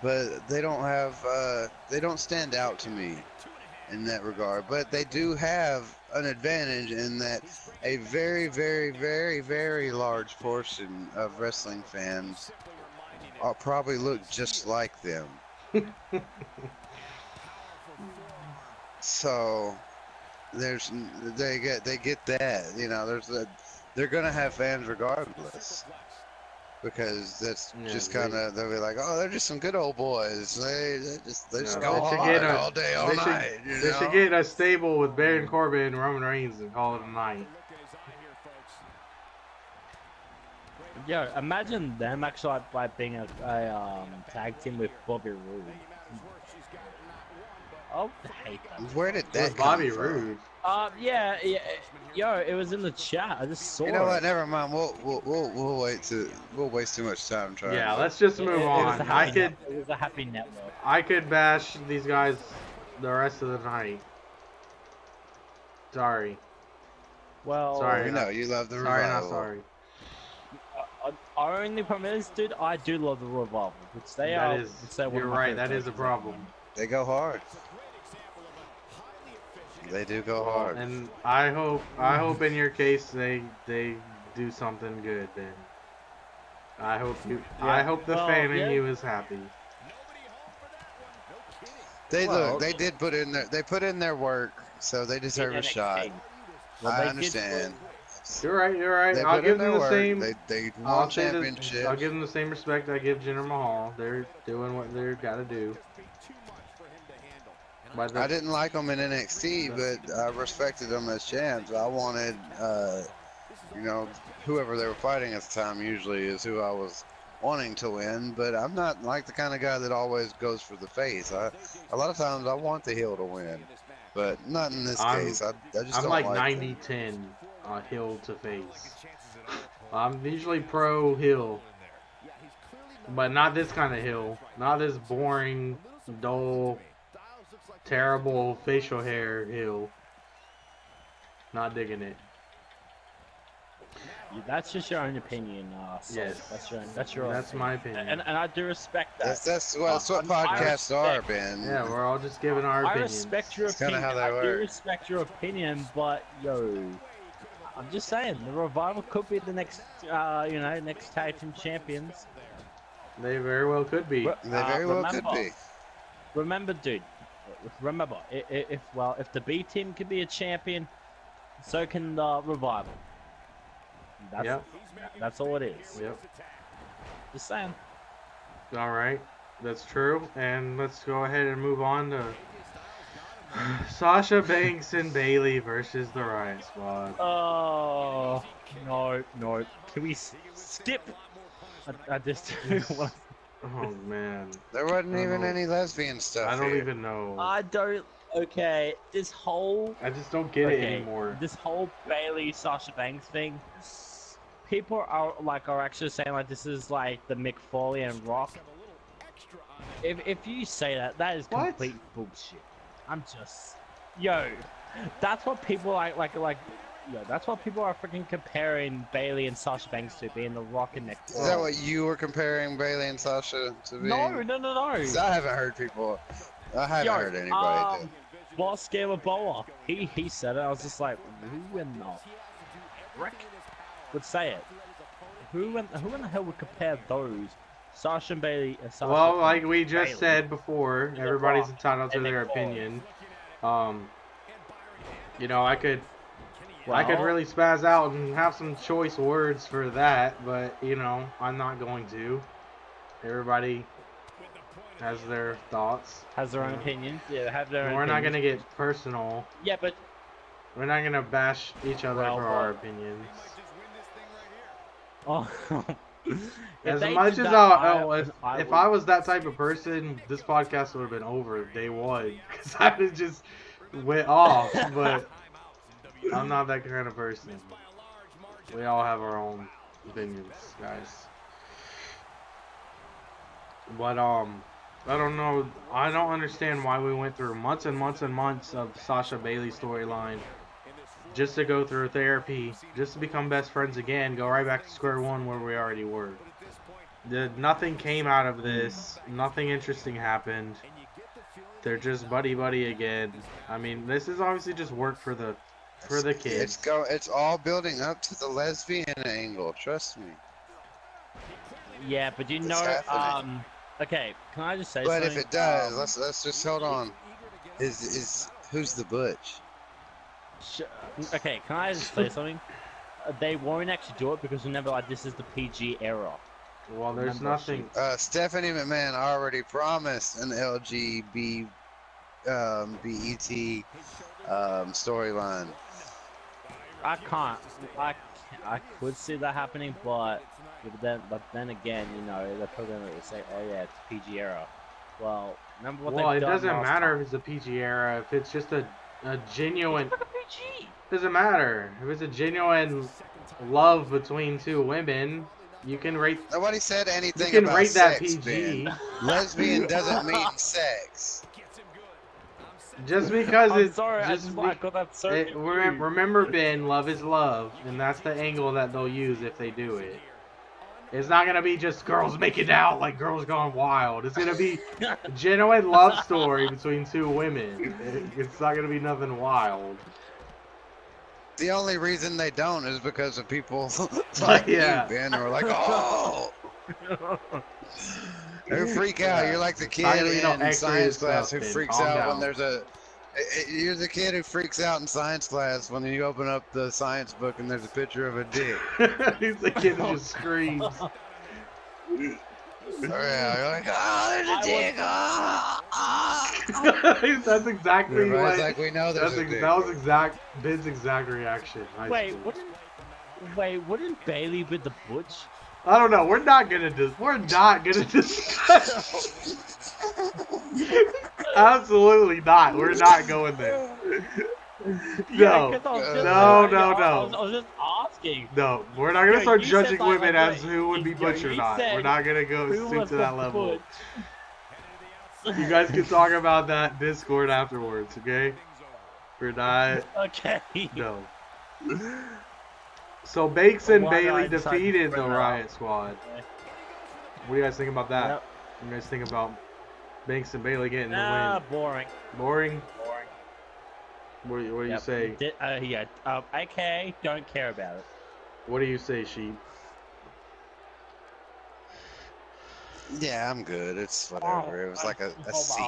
but they don't stand out to me in that regard. But they do have an advantage in that a very, very, very, very large portion of wrestling fans probably look just like them. So they get that. They're gonna have fans regardless. Because that's just kind of, they'll be like, oh, they're just some good old boys. They just go hard all day, all night. They should get a stable with Baron Corbin and Roman Reigns and call it a night. Yo, imagine them actually like being a tag team with Bobby Roode. Oh, I hate that. Where did that Bobby come from? Roode? Yeah. Yo, it was in the chat. I just saw it. You know what? Never mind. We'll wait we'll waste too much time trying. Yeah, to... let's just move It was on. it was a happy network. I could bash these guys the rest of the night. Sorry. Well, Sorry. You love the Sorry, revival. not sorry. Our only problem is, dude, I do love the revival. Which they That are. is, which they're one you're of my right. favorite That is a teams. problem. They go hard. They do go hard. And I hope in your case they do something good. Then I hope the fan in you is happy. They did put in their work, so they deserve a shot. Well, I they understand. You're right. They I'll put give in them their the work. same. They I'll won say that- championships. I'll give them the same respect I give Jinder Mahal. They're doing what they're gotta do. I didn't like them in NXT, but I respected them as champs. I wanted, whoever they were fighting at the time usually is who I was wanting to win. But I'm not like the kind of guy that always goes for the face. A lot of times I want the heel to win, but not in this case. I just I'm don't like like 90-10 heel to face. I'm usually pro heel, but not this kind of heel. Not this boring, dull, terrible facial hair heel. Not digging it. That's just your own opinion, Yes. That's your own. That's my opinion. And I do respect that. That's what podcasts are, Ben. Yeah, we're all just giving our I opinions. respect your That's kinda opinion. how they I do work. respect your opinion, but I'm just saying the revival could be the next, next tag team champions. They very well could be. They very well could be. Remember, dude. Remember, if the B team can be a champion, so can the revival. That's all it is. Yep. Just saying. All right, that's true. And let's go ahead and move on to Sasha Banks and Bailey versus the Riot Squad. Oh no! Can we skip? I just. Oh man. There wasn't even any lesbian stuff. I don't here. even know. I don't. Okay, this whole. I just don't get it anymore. This whole Bailey Sasha Banks thing. People are actually saying like this is like the Mick Foley and Rock. If you say that is complete bullshit. I'm just, that's what people that's what people are freaking comparing Bailey and Sasha Banks to, being the Rock and Mick Foley. Is that what you were comparing Bailey and Sasha to be? No. 'Cause I haven't heard people. I haven't heard anybody do. Boss Gamer Boa, he said it. I was just like, who in the frick would say it? Who in the hell would compare those? Sasha and Bailey and Sasha. Well, like we just Bailey. said before, everybody's Rock entitled to and their Mick Foley. opinion. I could really spaz out and have some choice words for that, but I'm not going to. Everybody has their thoughts. Has their own opinions. Yeah, they have their own We're not opinions. gonna get personal. Yeah, but We're not gonna bash each other Well, for but- our opinions. Oh. As they much did as that, if I was that type of person, this podcast would have been over day one because I would just went off. But I'm not that kind of person. We all have our own opinions, guys. But I don't know. I don't understand why we went through months and months and months of Sasha Bailey storyline just to go through therapy, just to become best friends again, go right back to square one where we already were. Nothing came out of this. Nothing interesting happened. They're just buddy again. I mean, this is obviously just work for the kids. It's all building up to the lesbian angle. Trust me. Yeah, but you It's know, happening. okay, can I just say But something? if it does, let's just hold on. Who's the butch? Okay, can I just say something? They won't actually do it because remember, like, this is the PG era. Well, there's nothing. Stephanie McMahon already promised an BET storyline. I could see that happening, but then again, you know, they're probably gonna say, "Oh yeah, it's PG era." Well, remember what Well, they've it done doesn't last matter time. if it's a PG era. If it's just a genuine, It's not a PG. doesn't matter. If it's a genuine love between two women, you can rate. Nobody said anything You can about rate that sex, PG. Ben. Lesbian doesn't mean sex. Just because I'm it's sorry, I got that so confused. remember, Ben, love is love, and that's the angle that they'll use if they do it. It's not gonna be just girls making out like Girls Gone Wild. It's gonna be a genuine love story between two women. It's not gonna be nothing wild. The only reason they don't is because of people like Yeah. you, Ben, who are like, oh! Who freak out. You're like the kid in science class who freaks out when there's a... You're the kid who freaks out in science class when you open up the science book and there's a picture of a dick. He's the kid who just screams. Oh, yeah, you're like, oh, there's a dick. That's exactly Everybody's like, we know there's a dick. That was Ben's exact reaction. Wouldn't Bailey be the butch? I don't know. We're not gonna discuss. Absolutely not. We're not going there. No. I was just asking. No, we're not gonna start you said judging like, women like, as who would be butch or you not. said We're not gonna go who stoop was to that the level. butch? You guys can talk about that Discord afterwards, okay? We're not. Okay. No. So Banks and Why did I Bailey decide to defeated the bring that up? Riot Squad. What do you guys think about that? Yep. What do you guys think about Banks and Bailey getting the win? Boring. Boring? What do you Yep. say? Okay, don't care about it. What do you say, Sheep? Yeah, I'm good. It's whatever. It was like a C.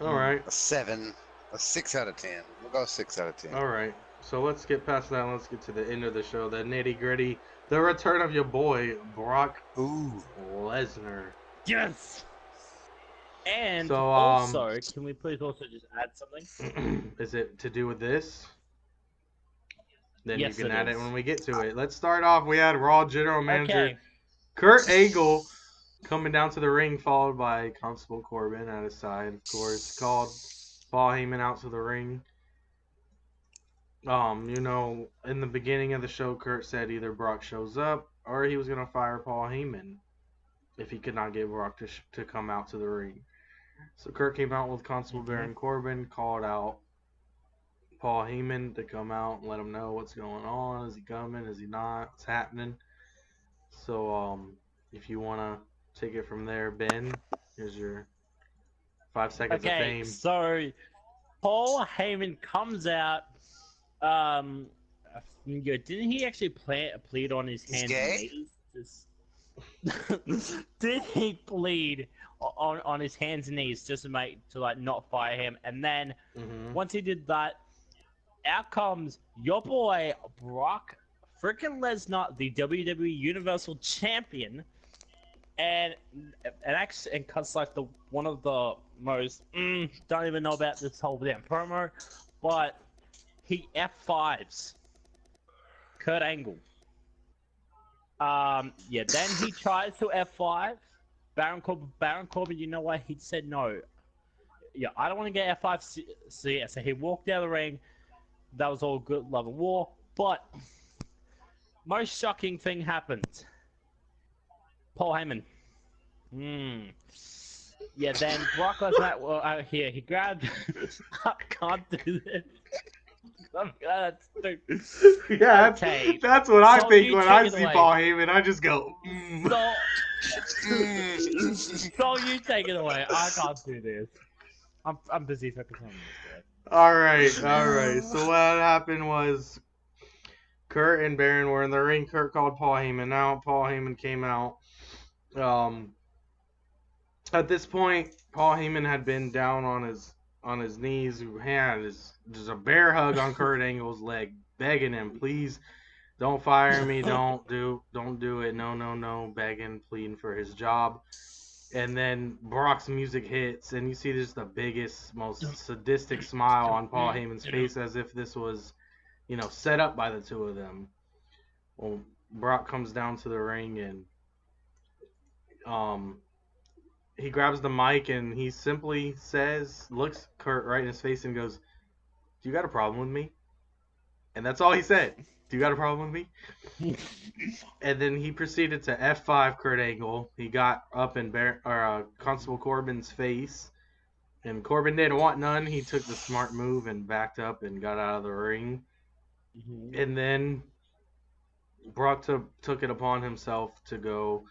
All right. A 7. A 6 out of 10. We'll go 6 out of 10. All right. So let's get past that and let's get to the end of the show. The nitty gritty. The return of your boy, Brock Lesnar. Yes. And So, also, can we please also just add something? Is it to do with this? Then Yes, you can it add is. it when we get to it. Let's start off. We had Raw General Manager Okay. Kurt Angle coming down to the ring, followed by Constable Corbin at his side. Of course, called Paul Heyman out to the ring. You know, in the beginning of the show, Kurt said either Brock shows up or he was gonna fire Paul Heyman if he could not get Brock to come out to the ring. So Kurt came out with Constable Baron Corbin, called out Paul Heyman to come out and let him know what's going on. Is he coming? Is he not? What's happening? So, if you want to take it from there, Ben, here's your 5 seconds of Okay, fame. so Paul Heyman comes out. Didn't he actually plead on his hands and knees? Did he plead on his hands and knees just to not fire him? And then once he did that, out comes your boy Brock freaking Lesnar, the WWE Universal Champion, and cuts one of the most don't even know about this whole damn promo, but he F5s Kurt Angle. Yeah, then he tries to F5 Baron Corbin. Baron Corbin, you know what? He said no. Yeah, I don't want to get F5. So yeah, so he walked out of the ring. That was all good, love and war. But most shocking thing happened. Paul Heyman. Yeah, then Brock Lesnar. Well, out here he grabbed. I can't do this. That's stupid. Yeah, Okay. that's what I So think you when I take it see away. Paul Heyman. I just go. So you take it away. I can't do this. I'm busy focusing on this guy. All right. So what happened was Kurt and Baron were in the ring. Kurt called Paul Heyman out. Paul Heyman came out. At this point, Paul Heyman had been down on his knees. There's a bear hug on Kurt Angle's leg, begging him, please don't fire me. Don't do it. No. Begging, pleading for his job. And then Brock's music hits, and you see just the biggest, most sadistic smile on Paul Heyman's face, as if this was, set up by the two of them. Well, Brock comes down to the ring, and he grabs the mic, and he simply looks Kurt right in his face, and goes, "Do you got a problem with me?" And that's all he said. "Do you got a problem with me?" And then he proceeded to F5 Kurt Angle. He got up in Constable Corbin's face, and Corbin didn't want none. He took the smart move and backed up and got out of the ring. Mm-hmm. And then Brock took it upon himself to go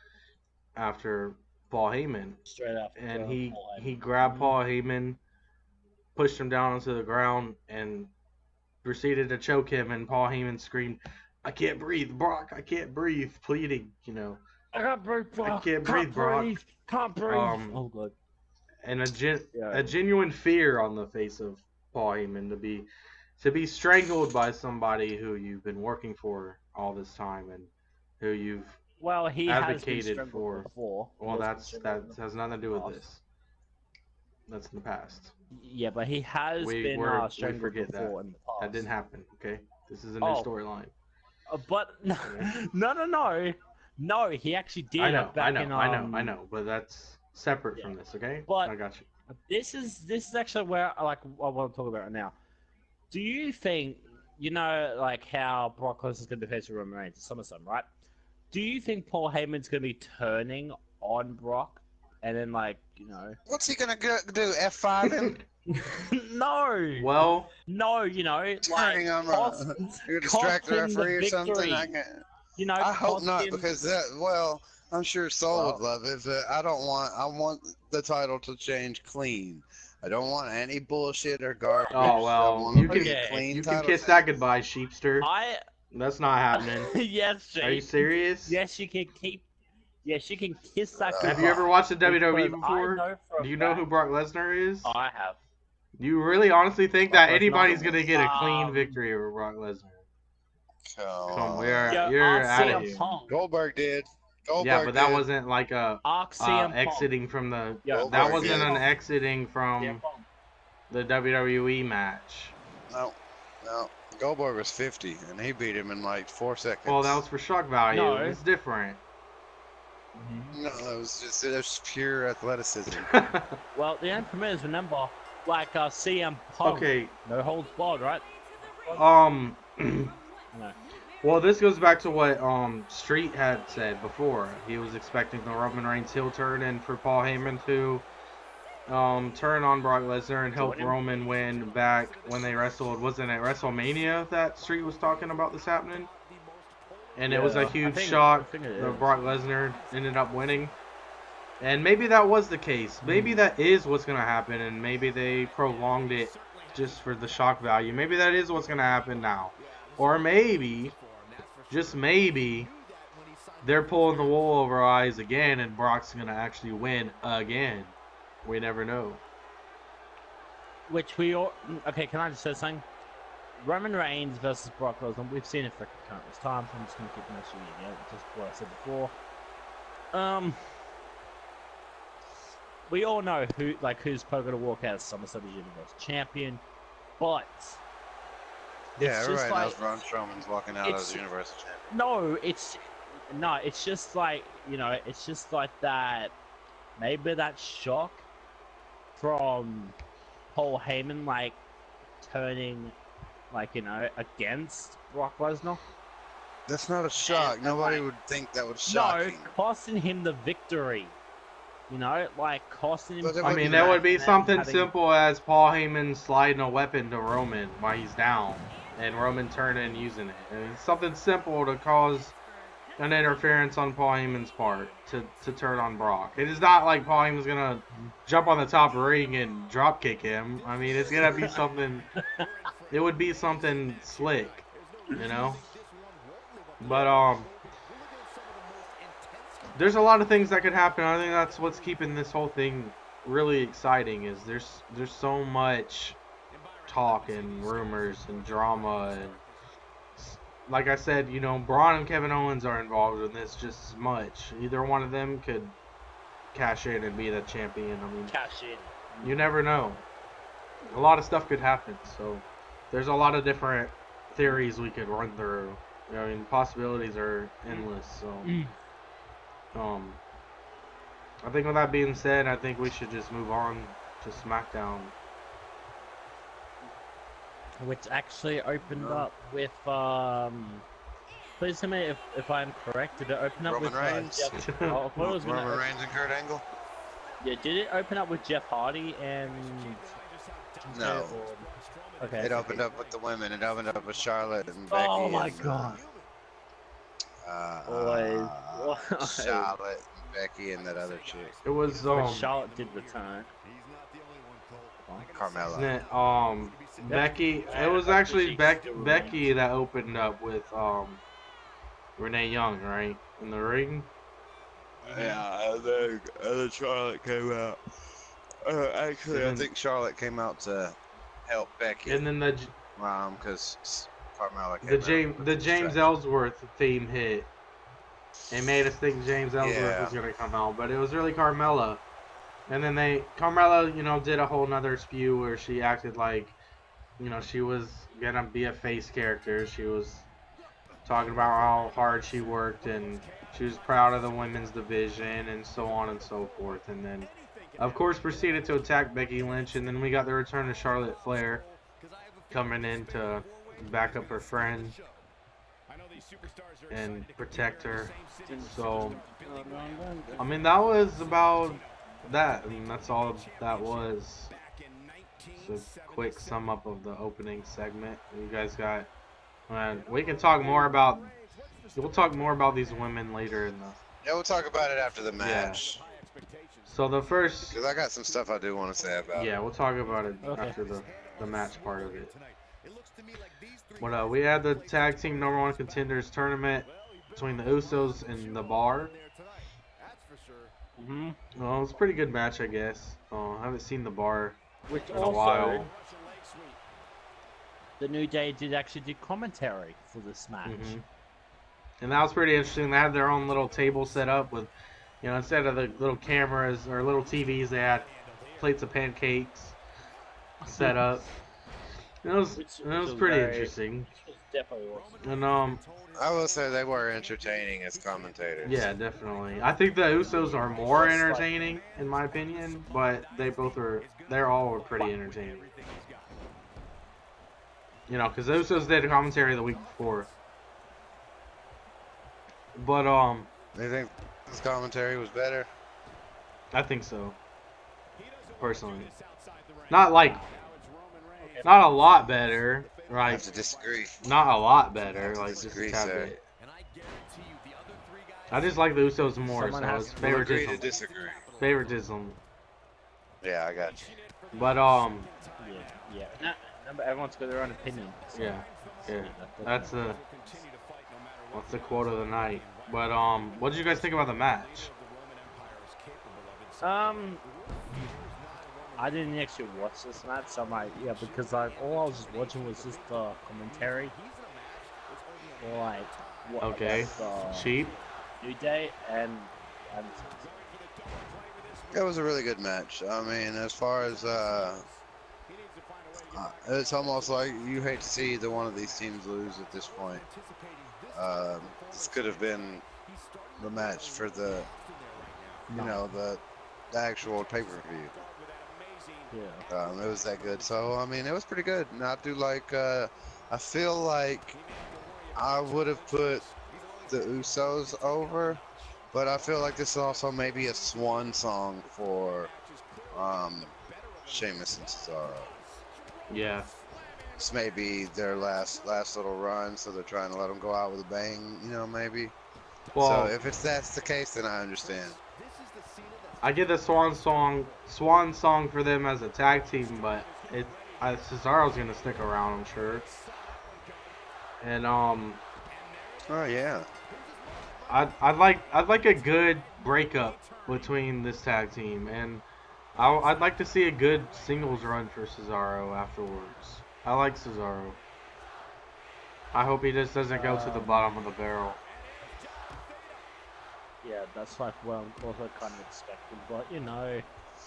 after Paul Heyman. Straight after. And he grabbed Paul Heyman, pushed him down onto the ground, and proceeded to choke him. And Paul Heyman screamed, "I can't breathe, Brock! I can't breathe!" Pleading, I can't breathe, Brock. I can't breathe, Brock. Can't breathe. Oh god. And a genuine fear on the face of Paul Heyman to be strangled by somebody who you've been working for all this time and who you've he advocated has been for. Before. Well, that has nothing to do with this. That's in the past. Yeah, but he has been strangled before in the past. That didn't happen. Okay, this is a new storyline. But no. He actually did. I know. But that's separate from this. Okay. But I got you. This is actually where I want to talk about right now. Do you think how Brock Lesnar's going to face Roman Reigns at SummerSlam, right? Do you think Paul Heyman's going to be turning on Brock, and then what's he gonna do? F5 him? No. Well, no. Turning on you're distract the referee or something. I hope not, because I'm sure Saul would love it, but I want the title to change clean. I don't want any bullshit or garbage. Oh well, you can kiss that goodbye, Sheepshifter. That's not happening. Yes, Jake. Are you serious? Yes, you can keep. Yes, you can kiss that goodbye. Have you ever watched the WWE before? Do you know who Brock Lesnar is? I have. Do you really honestly think that anybody's gonna get a clean victory over Brock Lesnar? Come, you're out of here. Goldberg did. Yeah, but that wasn't like a exiting from the. That wasn't an exiting from the WWE match. No. Goldberg was 50, and he beat him in like 4 seconds. Well, that was for shock value. No. It's different. No, it was pure athleticism. Well, the only problem is, remember, CM Punk. Okay. No holds barred, right? No. Well, this goes back to what Street had said before. He was expecting the Roman Reigns heel turn, and for Paul Heyman to turn on Brock Lesnar and help Roman win back when they wrestled. Wasn't it WrestleMania that Street was talking about this happening? And it was a huge shock that Brock Lesnar ended up winning. And maybe that was the case. Maybe that is what's going to happen, and maybe they prolonged it just for the shock value. Maybe that is what's going to happen now. Or maybe, just maybe, they're pulling the wool over our eyes again, and Brock's going to actually win again. We never know. Okay, can I just say something? Roman Reigns versus Brock Lesnar, we've seen it for countless times. I'm just going to keep mentioning it again, just what I said before. We all know who's probably going to walk out as SummerSlam Universal Champion, but Yeah, It's everybody just like knows Braun Strowman's walking out as it's Universal Champion. no, it's just like it's just like that. Maybe that shock from Paul Heyman, like turning, like against Brock Lesnar. That's not a shock. And, Nobody like, would think that was shocking. No, costing him the victory. Like costing him. But it I would mean, be that like- would be and then something having- simple as Paul Heyman sliding a weapon to Roman while he's down, and Roman turning and using it. And it's something simple to cause an interference on Paul Heyman's part to turn on Brock. It is not like Paul Heyman's gonna jump on the top of the ring and drop kick him. I mean, it's gonna be something. It would be something slick, you know. But there's a lot of things that could happen. I think that's what's keeping this whole thing really exciting. Is there's so much talk and rumors and drama and. Like I said, Braun and Kevin Owens are involved in this just as much. Either one of them could cash in and be the champion. I mean, cash in. you never know. A lot of stuff could happen. So there's a lot of different theories we could run through. I mean, possibilities are endless. So, I think with that being said, I think we should just move on to SmackDown. Which actually opened up with please tell me if I'm correct. Did it open up Roman with Reigns? Jeff? I thought it was gonna Roman Reigns and Kurt Angle? Yeah, did it open up with Jeff Hardy and? No. Okay. It opened up with the women. It opened up with Charlotte and Becky. Oh my and, god. Boys. Charlotte and Becky and that other chick. It was But Charlotte did return. Carmella. Becky. It was actually Becky that opened up with Renee Young, right, in the ring. Yeah, and then Charlotte came out. Actually, I think Charlotte came out to help Becky. And then because Carmella came the James Ellsworth theme hit. It made us think James Ellsworth was gonna come out, but it was really Carmella. And then Carmella, did a whole nother spew where she acted like, she was gonna be a face character. She was talking about how hard she worked and she was proud of the women's division and so on and so forth. And then, of course, proceeded to attack Becky Lynch. And then we got the return of Charlotte Flair coming in to back up her friend and protect her. So, I mean, that was about that. I mean, that's all that was. Just a quick sum up of the opening segment. You guys got. We can talk more about. We'll talk more about these women later in the. Yeah, we'll talk about it after the match. So the first. Because I got some stuff I do want to say about it. Yeah, we'll talk about it after the match part of it. But we had the tag team #1 contenders tournament between the Usos and the Bar. Well, it was a pretty good match, I guess. I haven't seen the Bar in a while. The New Day did actually do commentary for this match. And that was pretty interesting. They had their own little table set up with, instead of the little cameras or little TVs, they had plates of pancakes set up. It was pretty interesting. Which was definitely awesome. And I will say they were entertaining as commentators. yeah, definitely. I think the Usos are more entertaining in my opinion, but they're all pretty entertaining. Because the Usos did a commentary the week before. But You think this commentary was better? I think so. Personally, not a lot better. I Right. have to disagree. Not a lot better, like just a disagree, tad sir. bit. I just like the Usos more, Someone so has it's to We'll agree to favoritism. disagree. Favoritism. Yeah, I got you. But Yeah. No, but everyone's got their own opinion. So yeah. That's the quote of the night. But what did you guys think about the match? I didn't actually watch this match, so I'm like, because all I was just watching was just the commentary. Or like, what Okay. about the Sheep. New Day and It was a really good match. I mean, as far as It's almost like you hate to see either one of these teams lose at this point. This could have been the match for the, you know, the actual pay-per-view. Yeah. It was that good. So, I mean, it was pretty good. And I do like, I feel like I would have put the Usos over, but I feel like this is also maybe a swan song for Sheamus and Cesaro. Yeah. It's maybe their last little run, so they're trying to let them go out with a bang, you know, maybe. Well, So if that's the case, then I understand. I get the swan song for them as a tag team, but Cesaro's gonna stick around, I'm sure. And Oh yeah. I'd like a good breakup between this tag team, and I'd like to see a good singles run for Cesaro afterwards. I like Cesaro. I hope he just doesn't go to the bottom of the barrel. Yeah, that's like what I'm also kind of expecting, but you know,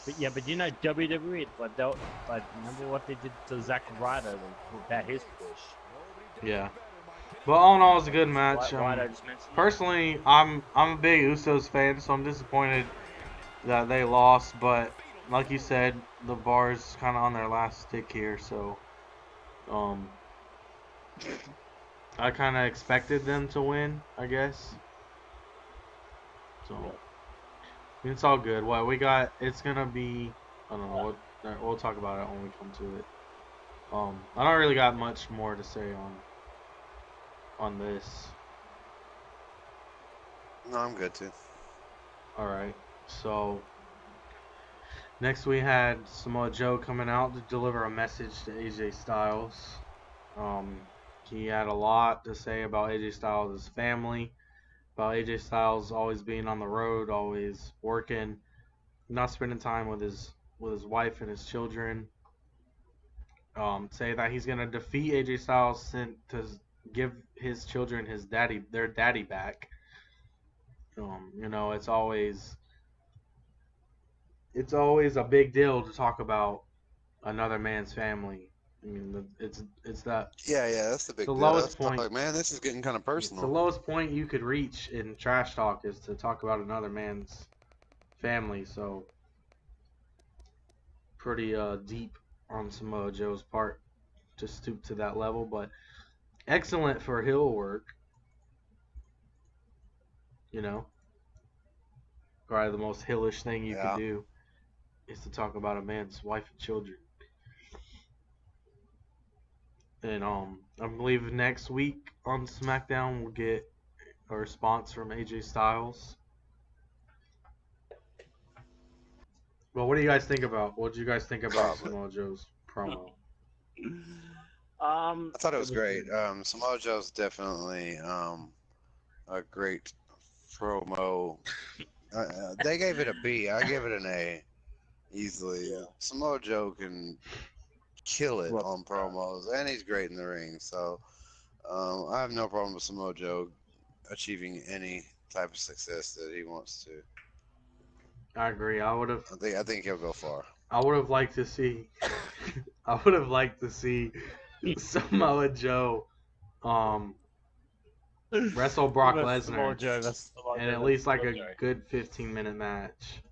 but you know WWE, like remember what they did to Zack Ryder about his push. Yeah. But all in all, it was a good match. Ryder just mentioned Personally, I'm a big Usos fan, so I'm disappointed that they lost. But like you said, the bar's kind of on their last stick here, so I kind of expected them to win, I guess. So it's all good. What we got? It's gonna be. I don't know. We'll talk about it when we come to it. I don't really got much more to say on this. No, I'm good too. All right. So next we had Samoa Joe coming out to deliver a message to AJ Styles. He had a lot to say about AJ Styles' family, about AJ Styles always being on the road, always working, not spending time with his wife and his children. Say that he's gonna defeat AJ Styles to give his children their daddy back. You know, it's always a big deal to talk about another man's family. I mean, it's that. Yeah, that's the big The deal. lowest That's point. like, man, this is getting kind of It's personal. the lowest point you could reach in trash talk is to talk about another man's family. So pretty deep on Samoa Joe's part to stoop to that level, but excellent for heel work. You know, probably the most hillish thing you could do is to talk about a man's wife and children. And I believe next week on SmackDown we'll get a response from AJ Styles. Well, what do you guys think about? What did you guys think about Samoa Joe's promo? I thought it was great. Samoa Joe's definitely a great promo. They gave it a B. I give it an A easily. Samoa Joe can kill it on promos, and he's great in the ring. So I have no problem with Samoa Joe achieving any type of success that he wants to. I agree. I think he'll go far. I would have liked to see. I would have liked to see Samoa Joe wrestle Brock Lesnar and at least like a good 15-minute match.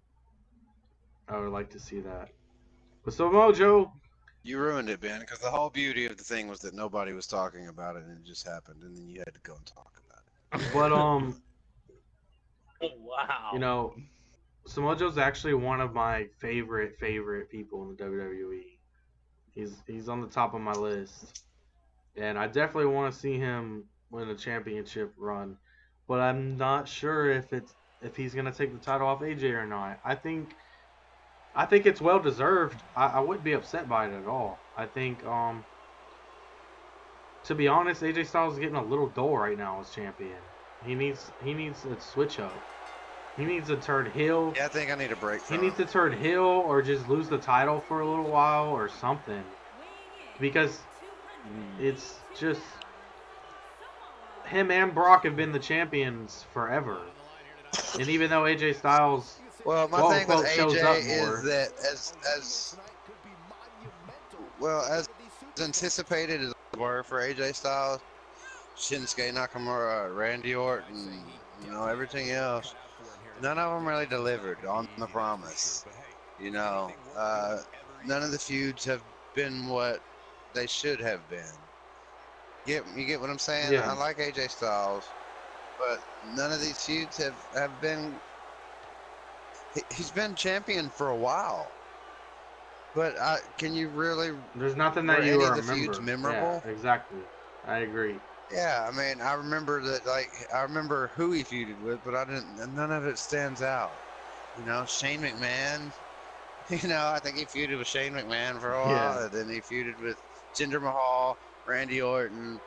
I would like to see that. But Samoa Joe. You ruined it, Ben, because the whole beauty of the thing was that nobody was talking about it, and it just happened, and then you had to go and talk about it. But wow. You know, Samoa Joe's actually one of my favorite people in the WWE. He's on the top of my list, and I definitely want to see him win a championship run. But I'm not sure if he's gonna take the title off AJ or not. I think it's well deserved. I wouldn't be upset by it at all. I think to be honest, AJ Styles is getting a little dull right now as champion. He needs a switch up. He needs to turn heel. Yeah, I think I need a break. He needs to turn heel or just lose the title for a little while or something. Because it's just him and Brock have been the champions forever. And even though AJ Styles my thing with AJ is that as well, as anticipated as they were for AJ Styles, Shinsuke Nakamura, Randy Orton, you know, everything else, none of them really delivered on the promise. You know, none of the feuds have been what they should have been. You get what I'm saying? Yeah. I like AJ Styles, but none of these feuds have been. He's been champion for a while, but can you really? There's nothing were that you any remember. of the feuds memorable? Yeah, exactly. I agree. Yeah, I mean, I remember that. Like, I remember who he feuded with, but I didn't. None of it stands out. You know, Shane McMahon. You know, I think he feuded with Shane McMahon for a while, and then he feuded with Jinder Mahal, Randy Orton,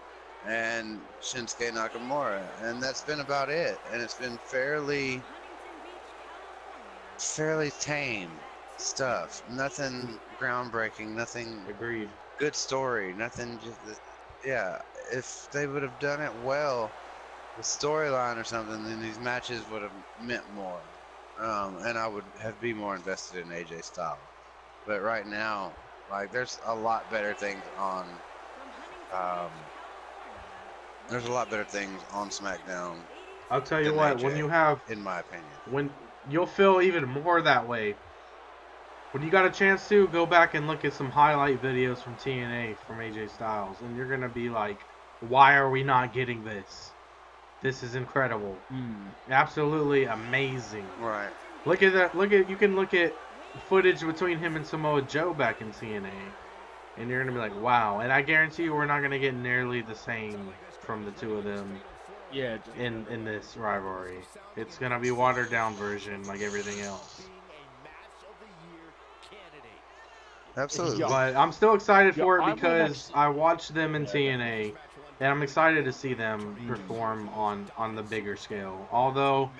and Shinsuke Nakamura, and that's been about it. And it's been fairly tame stuff. Nothing groundbreaking. Nothing. Agreed. Good story. Nothing. Just yeah. If they would have done it well, the storyline or something, then these matches would have meant more. And I would be more invested in AJ Styles. But right now, like, there's a lot better things on. There's a lot better things on SmackDown. I'll tell you than what. AJ, When you have, in my opinion, when you'll feel even more that way. When you got a chance to go back and look at some highlight videos from TNA from AJ Styles, and you're gonna be like, "Why are we not getting this? This is incredible, absolutely amazing." right? Look at that. You can look at footage between him and Samoa Joe back in TNA, and you're gonna be like, "Wow!" And I guarantee you, we're not gonna get nearly the same from the two of them. Yeah. In this rivalry, it's gonna be watered down version like everything else. Absolutely. Yeah. But I'm still excited for I it would because actually- I watched them in TNA, and I'm excited to see them perform on the bigger scale. Although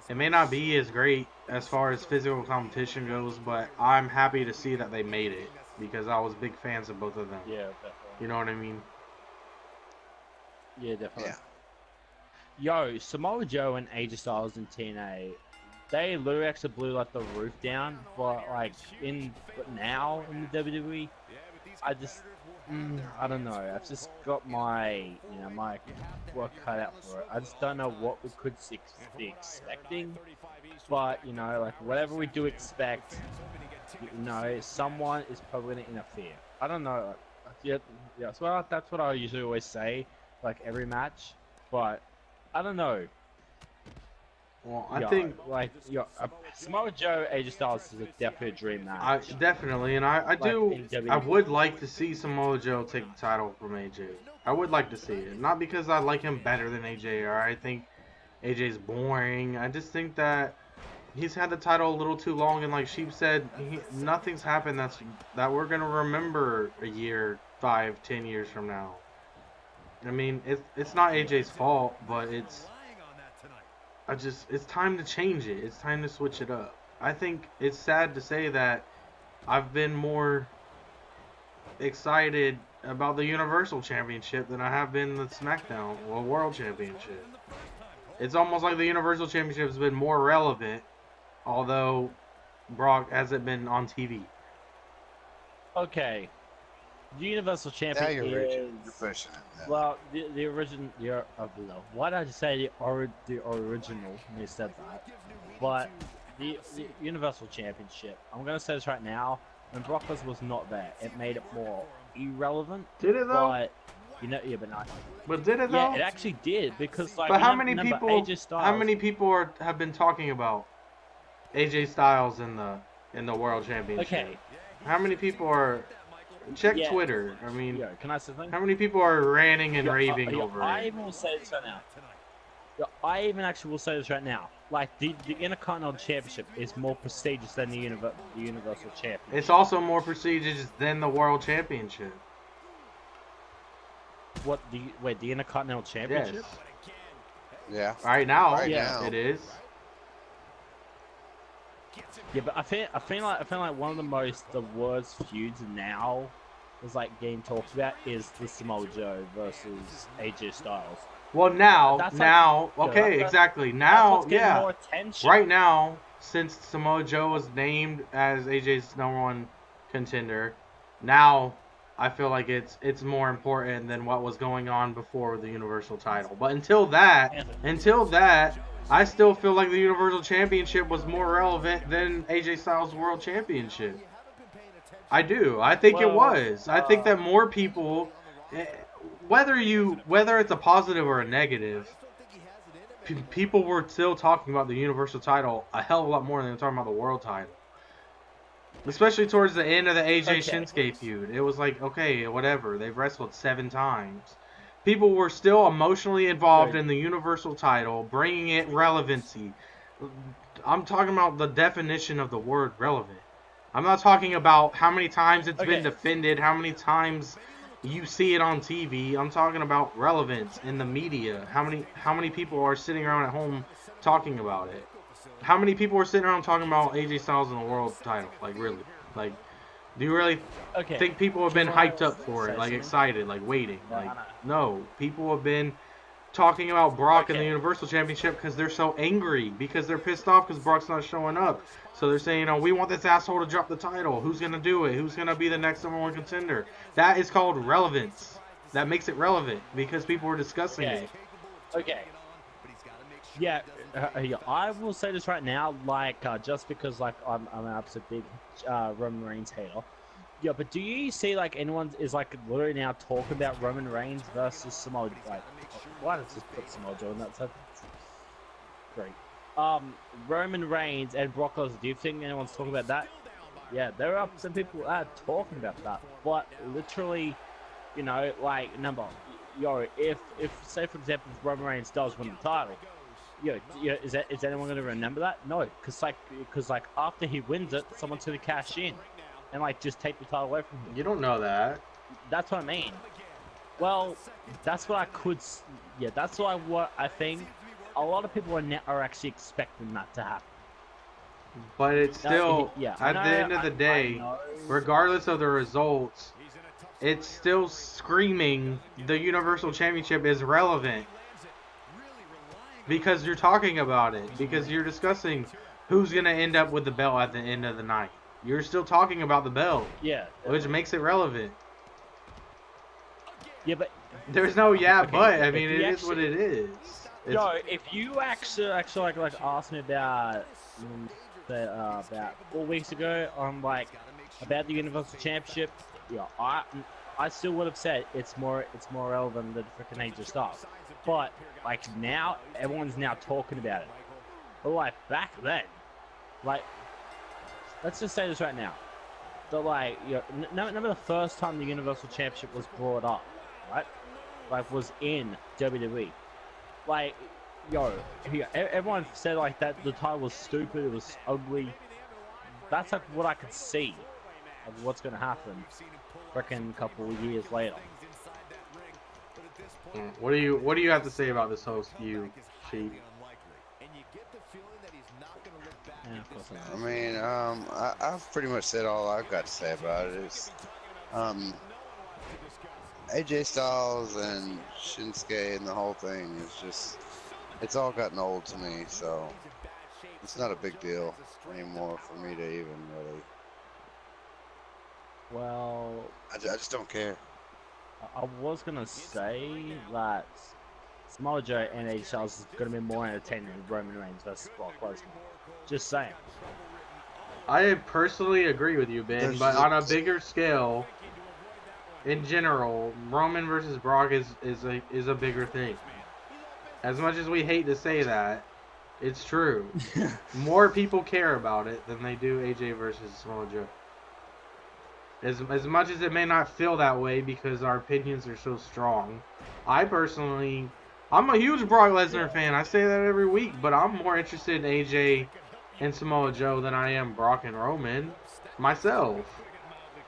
it may not be as great as far as physical competition goes, but I'm happy to see that they made it because I was big fans of both of them. Yeah, definitely. You know what I mean? Yeah, definitely. Yeah. Yo, Samoa Joe and AJ Styles in TNA, they literally actually blew like the roof down. But now in the WWE, I just, I don't know. I've just got my work cut out for it. I just don't know what we could be expecting. But like whatever we do expect, someone is probably gonna interfere. I don't know. Yeah. So that's what I usually always say, like every match. But I don't know. Well, I think Samoa Joe, AJ Styles is definitely a dream match. definitely, and I would like to see Samoa Joe take the title from AJ. I would like to see it, not because I like him better than AJ or I think AJ's boring. I just think that he's had the title a little too long, and like Sheep said, nothing's happened that we're gonna remember a year, 5, 10 years from now. I mean, it's not AJ's fault, but it's time to change it. It's time to switch it up. I think it's sad to say that I've been more excited about the Universal Championship than I have been the SmackDown or World Championship. It's almost like the Universal Championship has been more relevant, although Brock hasn't been on TV. Okay. The Universal Champion You're is... pushing it. Yeah. Well, the original... Why did I just say the original when you said that? But the Universal Championship, I'm going to say this right now, when Brock Lesnar was not there, it made it more irrelevant. Did it though? But, but not... But did it though? Yeah, it actually did, because like... But how many people AJ Styles, have been talking about AJ Styles in the World Championship? Okay. How many people are... Check Yeah. Twitter. I mean, can I say something? how many people are ranting and raving over I it? even will say this right now. I even actually will say this right now. Like, the Intercontinental Championship is more prestigious than the Universal Championship. It's also more prestigious than the World Championship. What, the Intercontinental Championship? Yes. Yeah. Right now, Right yeah, now. it is. Yeah, but I feel like one of the worst feuds now is like getting talked about is the Samoa Joe versus AJ Styles. Well, exactly. Now, That's what's getting yeah. more attention. Right now, since Samoa Joe was named as AJ's #1 contender, now I feel like it's more important than what was going on before the Universal title. But until that, I still feel like the Universal Championship was more relevant than AJ Styles World Championship. I do. I think it was. I think that more people, whether it's a positive or a negative, people were still talking about the Universal title a hell of a lot more than they're talking about the World title. Especially towards the end of the AJ Shinsuke feud. It was like, okay, whatever. They've wrestled 7 times. People were still emotionally involved in the Universal title, bringing it relevancy. I'm talking about the definition of the word relevant. I'm not talking about how many times it's been defended, how many times you see it on TV. I'm talking about relevance in the media. How many people are sitting around at home talking about it? How many people are sitting around talking about AJ Styles in the world title? Like, really? Like, do you really think people have been hyped up for it? Like, excited? Like, waiting? Like, no. People have been talking about Brock in the Universal Championship because they're so angry. Because they're pissed off because Brock's not showing up. So they're saying, we want this asshole to drop the title. Who's going to do it? Who's going to be the next #1 contender? That is called relevance. That makes it relevant because people are discussing it. Okay. Yeah, I will say this right now, like, just because, like, I'm an absolute big Roman Reigns hater. Yeah, but do you see, like, anyone is, like, literally now talking about Roman Reigns versus Samoa Joe? Like, why does just put Samoa Joe in that sentence? Great. Roman Reigns and Brock Lesnar, do you think anyone's talking about that? Yeah, there are some people talking about that, but literally, you know, like, if say, for example, if Roman Reigns does win the title, is anyone going to remember that? No, because after he wins it, someone's going to cash in and like just take the title away from him. You don't know that. That's what I mean. Well, that's what I could. Yeah, that's what I think. A lot of people are actually expecting that to happen. But it's still, at the end of the day, regardless of the results, it's still screaming the Universal Championship is relevant. Because you're talking about it. Because you're discussing who's going to end up with the belt at the end of the night. You're still talking about the belt. Yeah. Which makes it relevant. Yeah, but... There's no but. I mean, it is what it is. If you actually like asked me about 4 weeks ago on about the Universal Championship, I still would have said it's more relevant than freaking AJ Styles. But like now, everyone's now talking about it. But like back then, like let's just say this right now, remember the first time the Universal Championship was brought up, right? Like was in WWE. Like, everyone said like that the title was stupid, it was ugly. That's like what I could see of what's gonna happen freaking a couple of years later. What do you have to say about this whole skew, Sheep? Yeah, of course I mean, I've pretty much said all I've got to say about it. It's, AJ Styles and Shinsuke and the whole thing is just, it's all gotten old to me, so it's not a big deal anymore for me to even really. Well, I just don't care. I was gonna say that Samoa Joe and AJ Styles is gonna be more entertaining than Roman Reigns versus Brock Lesnar. Just saying. I personally agree with you, Ben, but on a bigger scale, in general, Roman versus Brock is a bigger thing. As much as we hate to say that, it's true. More people care about it than they do AJ versus Samoa Joe. As much as it may not feel that way because our opinions are so strong, I'm a huge Brock Lesnar fan. I say that every week, but I'm more interested in AJ and Samoa Joe than I am Brock and Roman myself.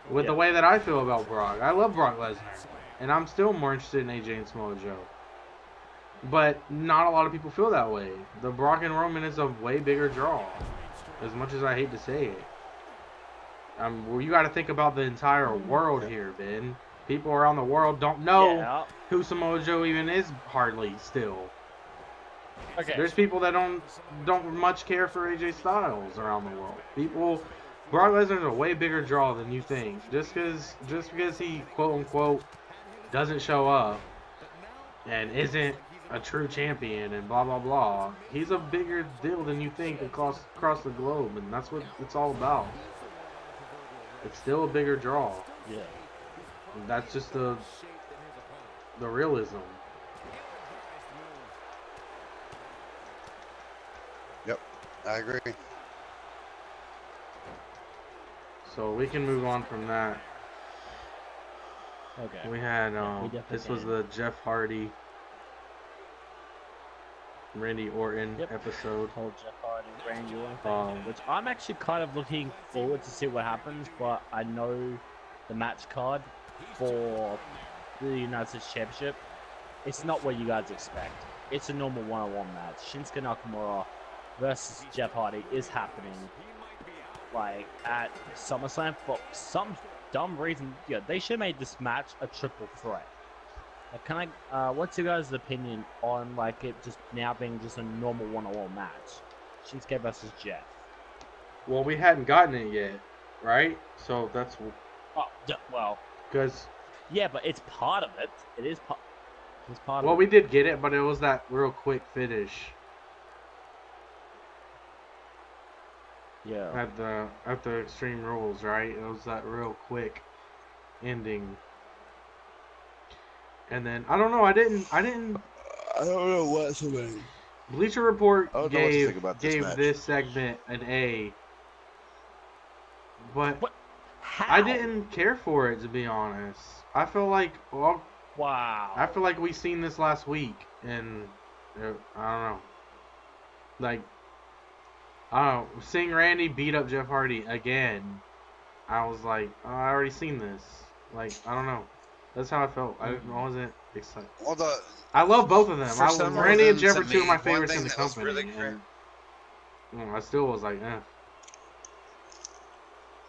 With the way that I feel about Brock. I love Brock Lesnar. And I'm still more interested in AJ and Samoa Joe. But not a lot of people feel that way. The Brock and Roman is a way bigger draw. As much as I hate to say it. Well, you got to think about the entire world here, Ben. People around the world don't know who Samoa Joe even is hardly still. Okay. There's people that don't much care for AJ Styles around the world. Brock Lesnar's a way bigger draw than you think. Just because he quote unquote doesn't show up and isn't a true champion and blah blah blah, he's a bigger deal than you think across the globe, and that's what it's all about. It's still a bigger draw. Yeah. And that's just the realism. Yep, I agree. So we can move on from that. Okay. We had we definitely this was can. the Jeff Hardy, Randy Orton episode. Whole Jeff Hardy, Randy Orton thing, which I'm actually kind of looking forward to see what happens, but I know the match card for the United States Championship, it's not what you guys expect. It's a normal one-on-one match. Shinsuke Nakamura versus Jeff Hardy is happening, like, at SummerSlam. For some dumb reason, yeah, they should have made this match a triple threat. Like, what's your guys' opinion on, like, it just now being just a normal one-on-one match? Shinsuke versus Jeff. Well, we hadn't gotten it yet, right? So that's Well, because. yeah, but it's part of it. It is part. It's part Well, of we it. did get it, but it was that real quick finish Yeah. at the Extreme Rules, right? It was that real quick ending. And then I don't know. I didn't. I don't know what's the name. Bleacher Report I don't know what to think about this gave match. this segment an A, but How? I didn't care for it, to be honest. I feel like Wow. I feel like we seen this last week, and I don't know. Like, I don't know. Seeing Randy beat up Jeff Hardy again, I was like, oh, I already seen this. Like, I don't know. That's how I felt. I wasn't excited. Well, I love both of them. For some Randy and reason, Jeff are to two of me, my one favorites thing in the that was company. really And, I still was like, eh.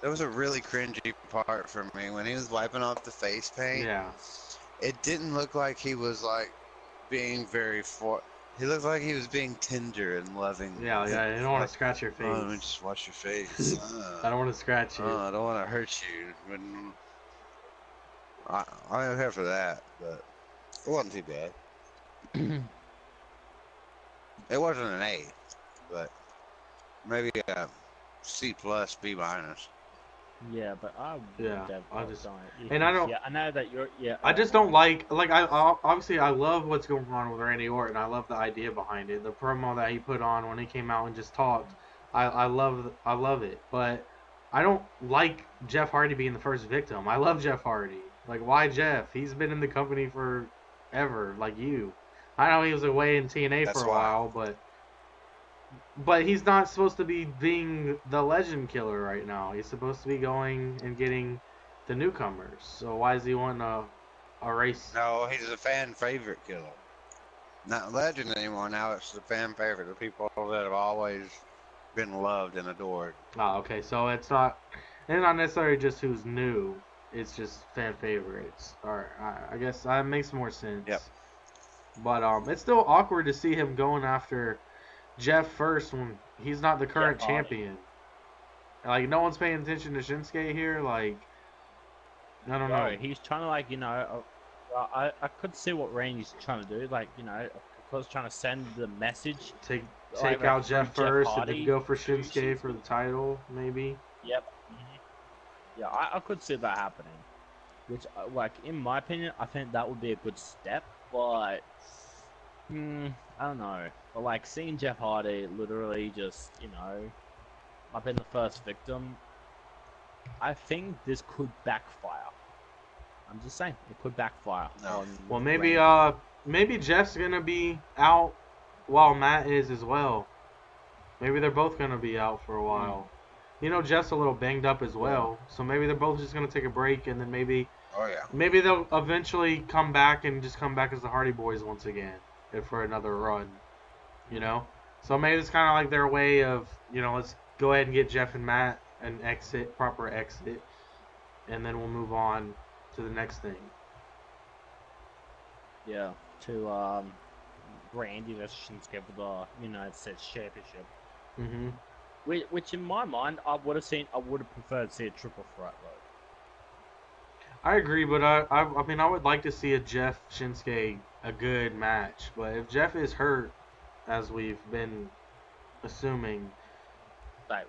There was a really cringy part for me when he was wiping off the face paint. Yeah. It didn't look like he was like being very He looked like he was being tender and loving. Yeah, I don't want to scratch your face. Oh, let me just watch your face. I don't want to scratch you. I don't want to hurt you. When I am here for that, but it wasn't too bad. It wasn't an A, but maybe a C plus, B minus. Yeah, but I and I don't. Yeah, I know that you're. Yeah. I just don't like. I obviously I love what's going on with Randy Orton. I love the idea behind it. The promo that he put on when he came out and just talked. I love it. But I don't like Jeff Hardy being the first victim. I love Jeff Hardy. Like, why Jeff? He's been in the company forever, like you. I know he was away in TNA That's for a while, but he's not supposed to be being the legend killer right now. He's supposed to be going and getting the newcomers. So why is he wanting a race? No, he's a fan favorite killer. Not legend anymore. Now it's the fan favorite. The people that have always been loved and adored. Oh, okay. So it's not necessarily just who's new. It's just fan favorites. All right, I guess that makes more sense. Yep. But it's still awkward to see him going after Jeff first when he's not the current champion. Like, no one's paying attention to Shinsuke here. Like, I don't know. He's trying to, like, I could see what Randy's trying to do. Like, of course, trying to send the message. Take like, out Jeff first and Hardy. then go for Shinsuke for the title, maybe. Yep. Yeah, I could see that happening. Which, like, in my opinion, I think that would be a good step. But, I don't know. But, like, seeing Jeff Hardy literally just, I've been the first victim. I think this could backfire. I'm just saying, it could backfire. No. Well, maybe maybe Jeff's gonna be out while Matt is as well. Maybe they're both gonna be out for a while. Jeff's a little banged up as well, so maybe they're both just gonna take a break, and then maybe they'll eventually come back and just come back as the Hardy Boys once again for another run. So maybe it's kind of like their way of let's go ahead and get Jeff and Matt an proper exit, and then we'll move on to the next thing. Yeah, to Randy versus Shinsuke for the United States Championship. Which in my mind, I would have preferred to see a triple threat though. I agree, but I mean, I would like to see a Jeff Shinsuke a good match. But if Jeff is hurt, as we've been assuming, Like,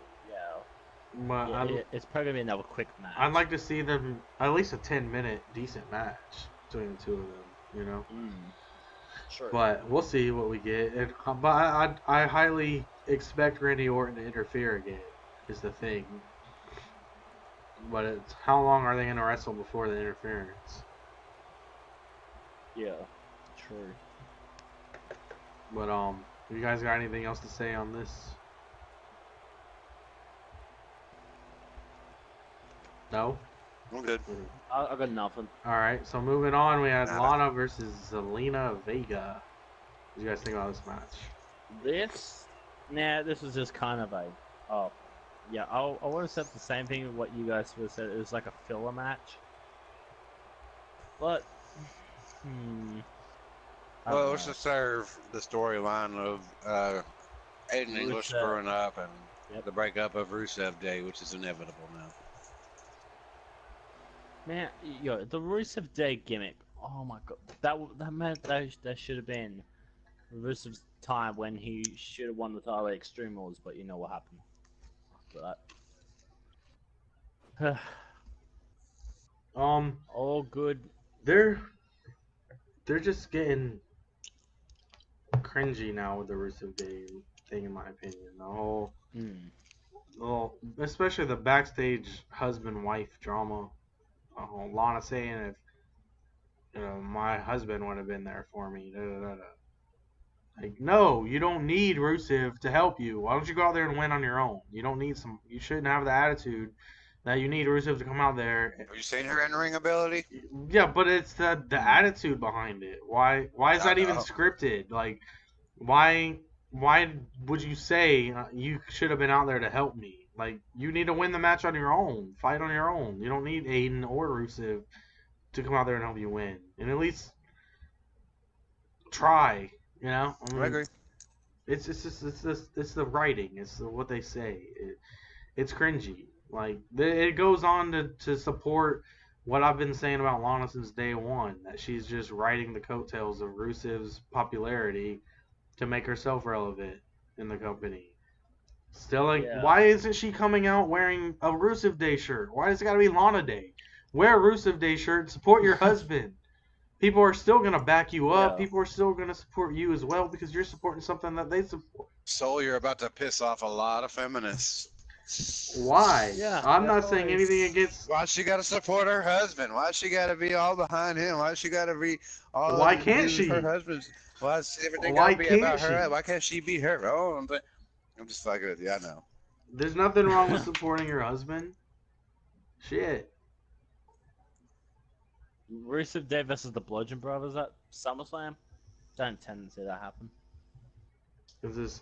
but it's probably gonna be another quick match. I'd like to see them at least a 10-minute decent match between the two of them. You know. Sure. But we'll see what we get. But I highly expect Randy Orton to interfere again. Is the thing. But it's how long are they going to wrestle before the interference? Yeah, true. But you guys got anything else to say on this? No? I'm good. I got nothing. Alright, so moving on, we had Lana versus Zelina Vega. What do you guys think about this match? This was just kind of a, yeah, I would have said the same thing with what you guys would have said. It was like a filler match. But, Well, it was to serve the storyline of Aiden English screwing up and the breakup of Rusev Day, which is inevitable now. Man, the Rusev Day gimmick. Oh my god, that should have been Rusev's time when he should have won the title at Extreme Rules, but you know what happened after that. All good. They're just getting cringy now with the Rusev Day thing, in my opinion. The whole, well, especially the backstage husband-wife drama. Lana saying if my husband would have been there for me. Da, da, da, da. Like, no, you don't need Rusev to help you. Why don't you go out there and win on your own? You don't need some. You shouldn't have the attitude that you need Rusev to come out there. Have you seen her in-ring ability? Yeah, but it's the attitude behind it. Why is that even scripted? Like, why would you say you should have been out there to help me? Like, you need to win the match on your own. Fight on your own. You don't need Aiden or Rusev to come out there and help you win. And at least try, you know? I mean, I agree. It's the writing. It's what they say. It's cringy. Like, it goes on to support what I've been saying about Lana since day one, that she's just riding the coattails of Rusev's popularity to make herself relevant in the company. Still, like, why isn't she coming out wearing a Rusev Day shirt? Why does it gotta be Lana Day? Wear a Rusev Day shirt, support your husband. People are still gonna back you up. People are still gonna support you as well because you're supporting something that they support. So you're about to piss off a lot of feminists. Why? I'm not saying anything against. Why she gotta support her husband? Why she gotta be all behind him? Why she gotta be all? Why can't she? Her husband's. Why everything gotta be about her? Why can't she be her? Oh, I'm just fucking with you. I know. There's nothing wrong with supporting your husband. Shit. Rusev Day versus the Bludgeon Brothers at SummerSlam. Don't intend to see that happen.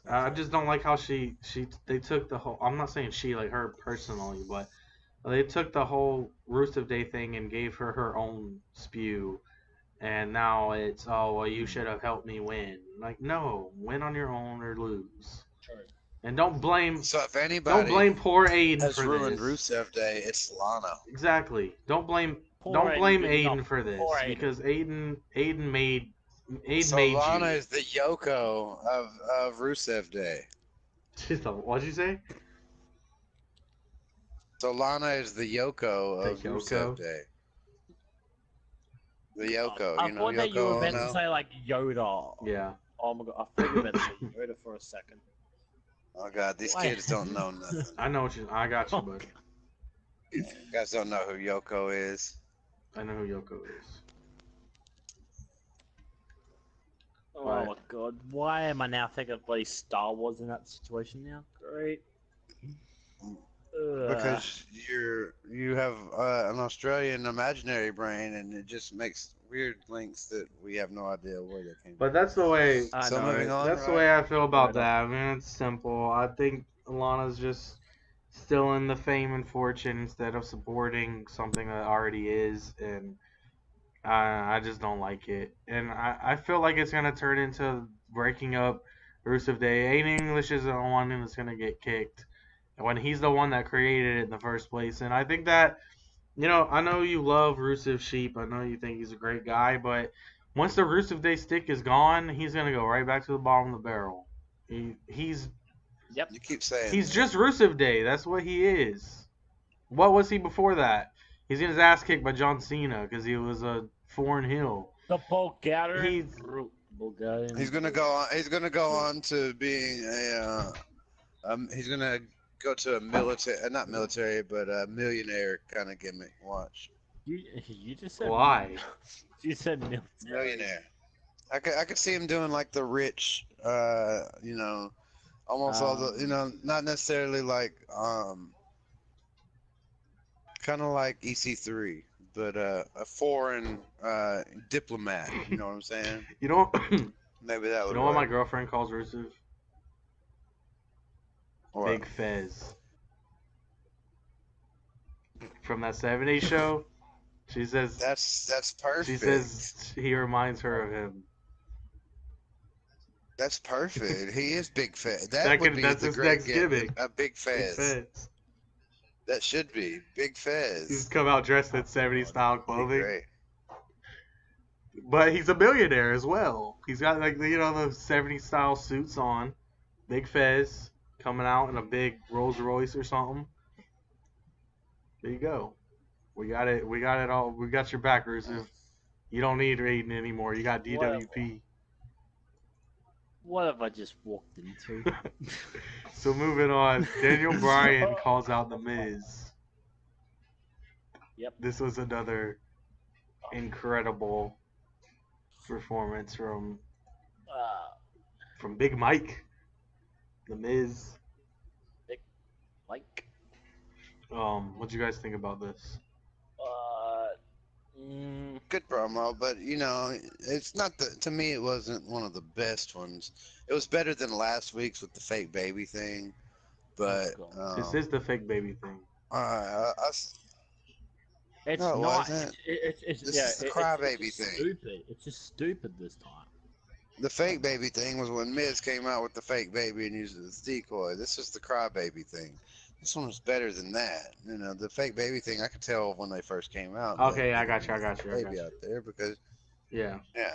I just don't like how they took the whole. I'm not saying she, like her personally, but they took the whole Rusev Day thing and gave her own spew, and now it's you should have helped me win. Like, no, win on your own or lose. Sure. And don't blame. So if anybody don't blame poor Aiden has for ruined this. Rusev Day, it's Lana. Exactly. Don't blame Aiden for this because Aiden made. So Lana is the Yoko of Rusev Day. What'd you say? So Lana is the Yoko of Rusev Day. The Yoko, I thought that you were meant to say like Yoda. Yeah. Oh my god, I thought you were meant to say Yoda for a second. Oh god, these kids don't know nothing. I know I got you, buddy. You guys don't know who Yoko is. I know who Yoko is. Oh my god, why am I now thinking of bloody Star Wars in that situation now? Great. Because you have an Australian imaginary brain, and it just makes weird links that we have no idea where they came from. But that's the way. So moving on, that's the way I feel about that. I mean, it's simple. I think Lana's just still in the fame and fortune instead of supporting something that already is, and I just don't like it. And I feel like it's gonna turn into breaking up Rusev Day. Aiden English is the one that's gonna get kicked. when he's the one that created it in the first place. And I think that, I know you love Rusev Sheep. I know you think he's a great guy, but once the Rusev Day stick is gone, he's gonna go right back to the bottom of the barrel. He's Yep. You keep saying he's that. just Rusev Day. That's what he is. What was he before that? He's getting his ass kicked by John Cena because he was a foreign heel. The Bulgarian. He's- Bulgarian. He's gonna go on. He's gonna go on to being a. He's gonna go to a military, not military, but a millionaire kind of gimmick. Watch. You just said Why? You said military. Millionaire. I could see him doing like the rich. Almost all the. Not necessarily like kind of like EC3, but a foreign diplomat. You know what I'm saying? You know, Maybe that would. you know what my work. girlfriend calls Rusev? What? Big Fez. From that 70s show, she says That's perfect. she says he reminds her of him. That's perfect. He is Big Fez. That would be That's the his great next gimmick. gimmick. A Big Big Fez. Fez. That should be Big He's Fez. come out dressed in 70s style Be clothing, great. but he's a millionaire as well. He's got like the 70s style suits on. Big Fez coming out in a big Rolls Royce or something. There you go. We got it. We got it all. We got your back, Rusev. You don't need Raiden anymore. You got DWP. What have I just walked into? So moving on, Daniel Bryan calls out The Miz. Yep. This was another incredible performance from Big Mike, The Miz. Like. What'd you guys think about this? Good promo, but it's not the. To me, it wasn't one of the best ones. It was better than last week's with the fake baby thing, but This is the fake baby thing. It's No, it not. wasn't. It's This is the crybaby thing. Stupid. It's just stupid this time. the fake baby thing was when Miz came out with the fake baby and used it as decoy. This is the crybaby thing. This one was better than that. The fake baby thing, I could tell when they first came out. Okay, that I got you. Baby out there because Yeah. yeah.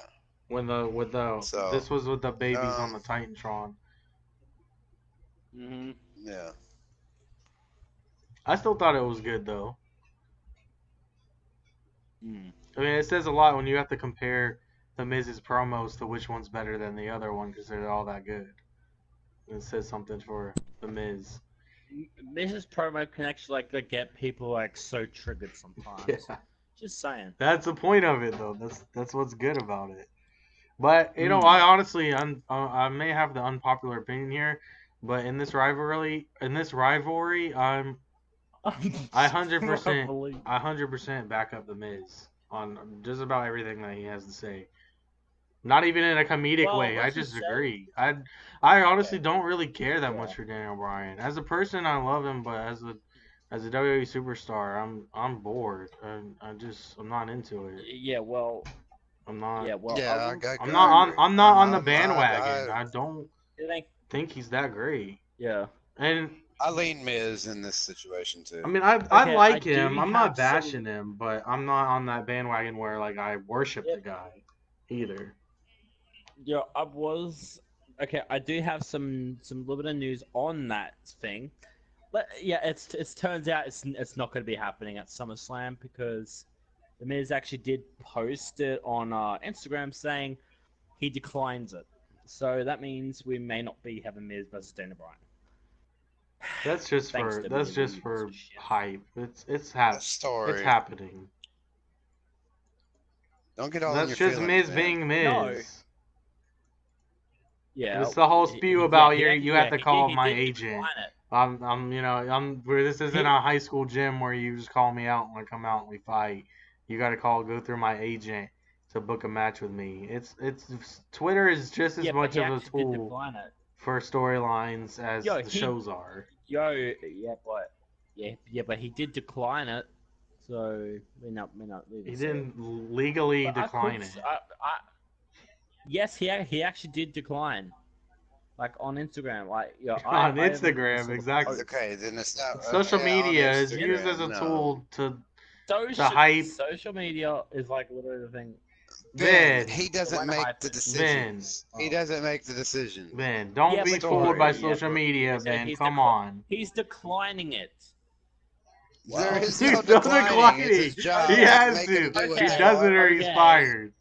So, this was with the babies on the Titantron. Mm-hmm. Yeah. I still thought it was good though. Mm. I mean, it says a lot when you have to compare the Miz's promos to which one's better than the other one because they're all that good. It says something for the Miz. Mrs. Promo can actually get people so triggered sometimes. Yeah. Just saying. That's the point of it though. That's what's good about it. But I honestly, I may have the unpopular opinion here, but in this rivalry, I 100% back up the Miz on just about everything that he has to say. Not even in a comedic way. I just agree. I honestly don't really care that much for Daniel Bryan. As a person, I love him, but as a WWE superstar, I'm bored. I'm not into it. Yeah, well. I'm not. Yeah, well. Yeah, I'm not on the bandwagon. I don't think he's that great. Yeah. And I lean Miz in this situation too. I mean, I like him. I'm not bashing him, but I'm not on that bandwagon where I worship the guy either. Yeah, I do have some little bit of news on that thing, but yeah, it turns out it's not going to be happening at SummerSlam because the Miz actually did post it on Instagram saying he declines it. So that means we may not be having Miz versus Daniel Bryan. That's just for hype. It's happening. Don't get all That's in your just feelings, Miz man. being Miz. No. Yeah, it's the whole spew about you have to call he my did agent. decline it. This isn't a high school gym where you just call me out when I come out and we fight. You got to go through my agent to book a match with me. It's Twitter is just as much of a tool for storylines as the shows are. But he did decline it, so we're not. He didn't legally decline it. Yes, he actually did decline. like on Instagram. Like, yo, On I Instagram, exactly. Okay, then it's not. Social Okay, on media is Instagram, used as a no. tool to Social, hype. social media is like literally the thing. Ben, Vin. he doesn't Like make hype the it. decisions. Vin. He doesn't make the decisions. Ben, don't Yeah, be but- fooled by Story. social but media, he's- Ben. he's Come decli- on. He's declining it. There Wow. is He's no still declining. It's his declining. job. He to has make to. him do what He Okay, they doesn't want. or he's okay. fired.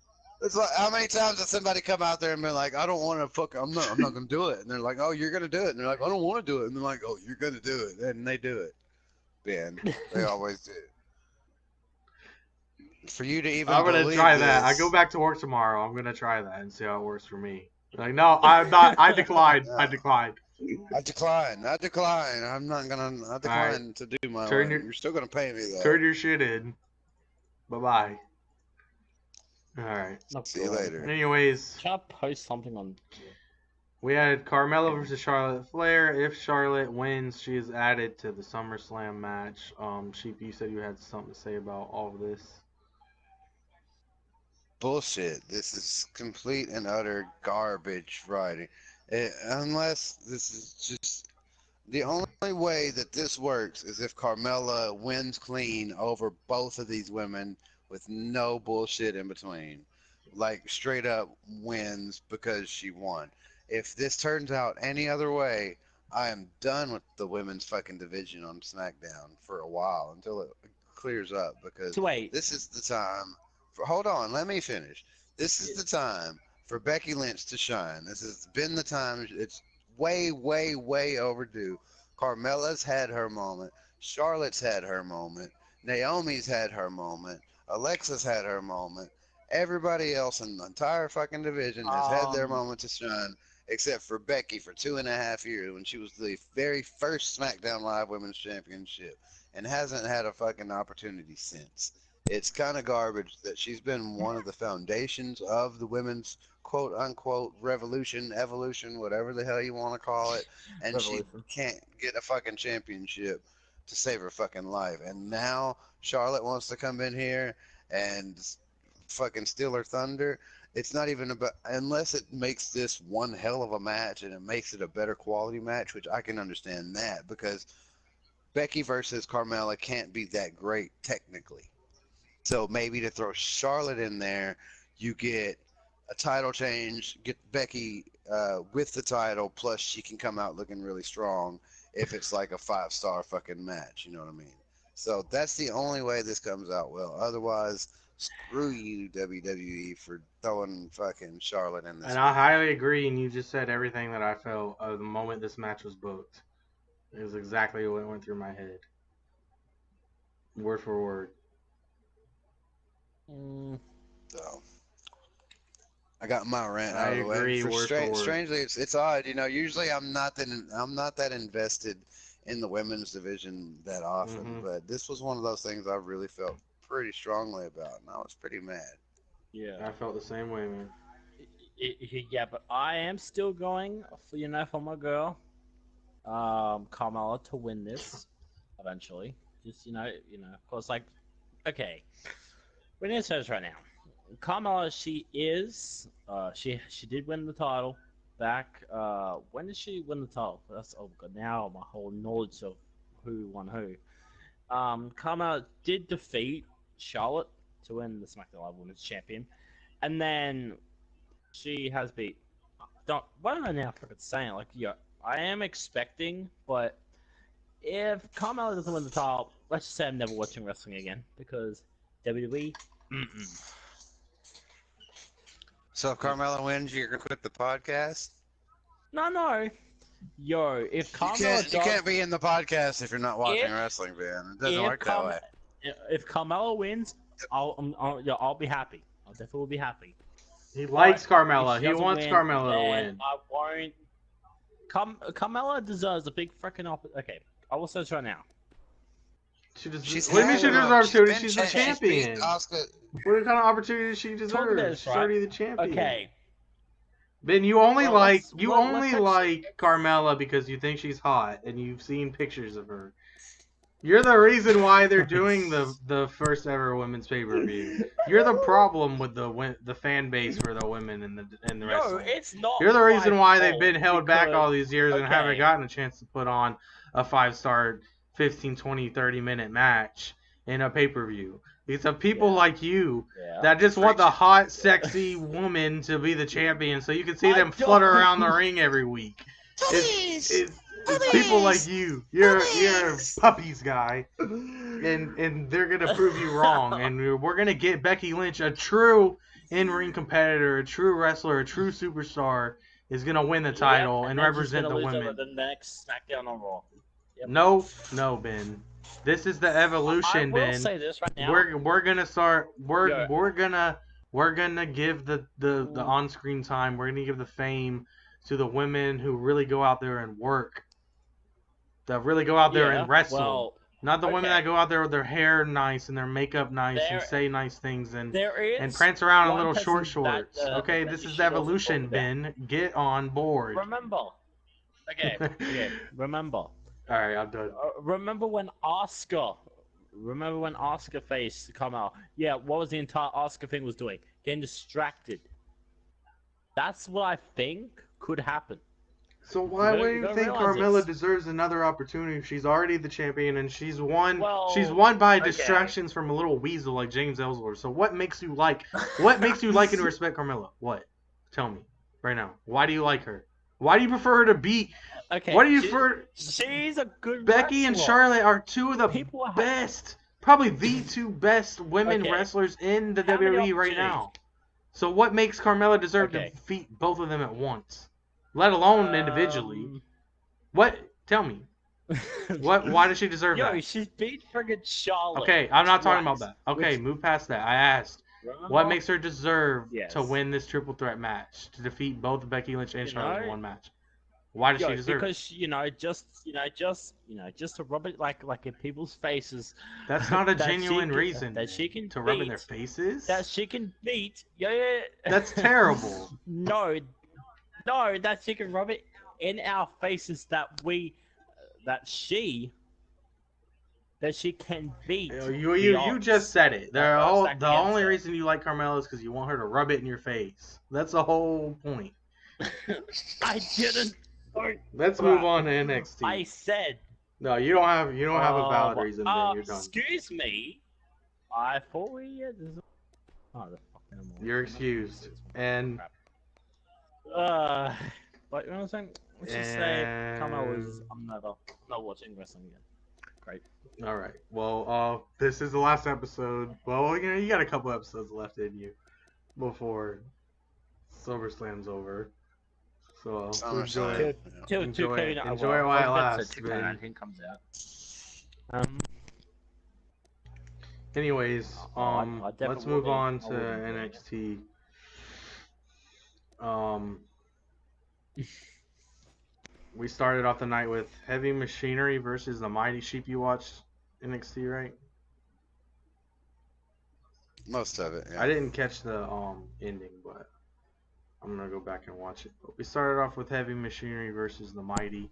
It's like how many times has somebody come out there and been like, "I don't want to fuck. I'm not gonna do it." And they're like, "Oh, you're gonna do it." And they're like, "I don't want to do it." And they're like, "Oh, you're gonna do it." And they do it. Ben, they always do. For you to even I'm gonna believe try that. I this- go back to work tomorrow. I'm gonna try that and see how it works for me. Like, no, I'm not. I declined. I declined. I decline. I decline. I'm not gonna. I decline to do my Turn work. your- You're still gonna pay me though. Turn your shit in. Bye bye. All right. See you later. Anyways, Can I post something on? we had Carmella versus Charlotte Flair. If Charlotte wins, she is added to the SummerSlam match. Sheep, you said you had something to say about all of this. Bullshit. This is complete and utter garbage writing. Unless this is just the only way that this works is if Carmella wins clean over both of these women with no bullshit in between. Like straight up wins because she won. If this turns out any other way, I am done with the women's fucking division on SmackDown for a while until it clears up because So wait, this is the time for, hold on, let me finish. This is the time for Becky Lynch to shine. This has been the time. It's way, way, way overdue. Carmella's had her moment. Charlotte's had her moment. Naomi's had her moment. Alexa's had her moment. Everybody else in the entire fucking division has had their moment to shine, except for Becky for 2.5 years when she was the very first SmackDown Live Women's Championship and hasn't had a fucking opportunity since. It's kind of garbage that she's been one of the foundations of the women's quote unquote revolution, evolution, whatever the hell you want to call it, and Revolution. she can't get a fucking championship to save her fucking life. And now Charlotte wants to come in here and fucking steal her thunder. It's not even about, unless it makes this one hell of a match and it makes it a better quality match, which I can understand that because Becky versus Carmella can't be that great technically. So maybe to throw Charlotte in there, you get a title change, get Becky with the title, plus she can come out looking really strong if it's like a 5-star fucking match, you know what I mean? So that's the only way this comes out well. Otherwise, screw you, WWE, for throwing fucking Charlotte in this. And I highly agree, and you just said everything that I felt the moment this match was booked. It was exactly what went through my head. Word for word. So I got my rant I out of the way. agree, word for word. Strangely, it's odd. You know, usually I'm not that invested in the women's division that often, but this was one of those things I really felt pretty strongly about, and I was pretty mad. yeah, I felt the same way, man. yeah, but I am still going for for my girl, Carmella to win this eventually. Just of course, like, okay, we need to say this right now. Carmella, she did win the title back. When did she win the title? That's god. Now my whole knowledge of who won who. Carmella did defeat Charlotte to win the SmackDown Live Women's Champion, and then she has beat. What am I now fucking saying? Like, yeah, I am expecting, but if Carmella doesn't win the title, let's just say I'm never watching wrestling again because WWE. So if Carmella wins, you're gonna quit the podcast? No. Yo, if Carmella You can't be in the podcast if you're not watching wrestling, man. It doesn't work that way. If Carmella wins, I'll be happy. I'll definitely be happy. He likes Carmella. If she He doesn't wants win, Carmella to then win. I won't. Carmella deserves a big freaking Okay, I will say this right now. She deserves. She's What do you mean she had deserves to? been She's the she's beat champion. Asuka. What kind of opportunity does she deserve? this, She's right? already the champion. Okay, Ben, you only Well, like let's- you well, only let's like Carmella because you think she's hot and you've seen pictures of her. You're the reason why they're doing the first ever women's pay-per-view. You're the problem with the fan base for the women in the No, wrestling. it's not. You're the reason my why they've fault been held back because- all these years and haven't okay. gotten a chance to put on a 5-star 15, 20, 30-minute match in a pay-per-view. It's of people Yeah. like you Yeah. that just want the Preach it. hot, sexy woman to be the champion so you can see I them don't- flutter around the ring every week. It's people like you. You're puppies guy, and they're gonna prove you wrong. And we're gonna get Becky Lynch, a true in-ring competitor, a true wrestler, a true superstar, is gonna win the title Yep, and then she's represent gonna the lose it women. at the next SmackDown on Raw. Yep. No, Ben. This is the I evolution, will Ben. say this right now. We're gonna start. Yeah. We're gonna give the on-screen time. We're gonna give the fame to the women who really go out there and work. That really go out there and wrestle. Well, Not the women okay. that go out there with their hair nice and their makeup nice and There- say nice things and there is prance around in one little person short shorts. that, Okay, that this you is should the also evolution, talk about. Ben. Get on board. Remember. Okay. Remember. All right, I'm done. Remember when Asuka face come out? Yeah, what was the entire Asuka thing was doing? Getting distracted. That's what I think could happen. So why You do you don't think realize Carmella this. deserves another opportunity if she's already the champion and she's won? Well, she's won by okay. distractions from a little weasel like James Ellsworth. So what makes you like? What makes you like and respect Carmella? What? Tell me right now. Why do you like her? Why do you prefer her to beat? Okay. Why do you prefer? She's a good Becky and wrestler. Charlotte are two of the People have- best, probably the two best women Okay. wrestlers in the How many WWE right now. opportunities? So what makes Carmella deserve Okay. to defeat both of them at once, let alone individually? What? Tell me. What? Why does she deserve Yo, that? she's beat friggin' Charlotte. Okay, I'm not talking about twice. that. Okay, Which- move past that. I asked, Remember? what makes her deserve Yes. to win this triple threat match to defeat both Becky Lynch and You Charlotte in know? one match? Why does Yo, she deserve it? because just to rub it like in people's faces. That's not a that she genuine can- reason that she can to rub in their beat- faces. That she can beat. Yeah. That's terrible. No, that she can rub it in our faces that she can beat. You just said it. That The cancer. only reason you like Carmella is because you want her to rub it in your face. That's the whole point. I didn't. Let's move on to NXT. I said. No, you don't have a valid reason. Then you're done. Excuse me. I thought we. Oh, the fuck no more. You're excused. And Like you know what I'm saying? Let's just say Carmel was. And- I'm not watching wrestling again. Great. all right. Well, this is the last episode. Well, you got a couple episodes left in you before SummerSlam's over. So SummerSlam. enjoy it. Till Enjoy it. 2K9 Enjoy it while it well, lasts, 2K19 man. comes out. Anyways, I definitely let's move on wouldn't- to I wouldn't do NXT. We started off the night with Heavy Machinery versus the Mighty Sheep. You watched NXT, right? Most of it, yeah. I didn't catch the ending, but I'm gonna go back and watch it. But we started off with Heavy Machinery versus the Mighty.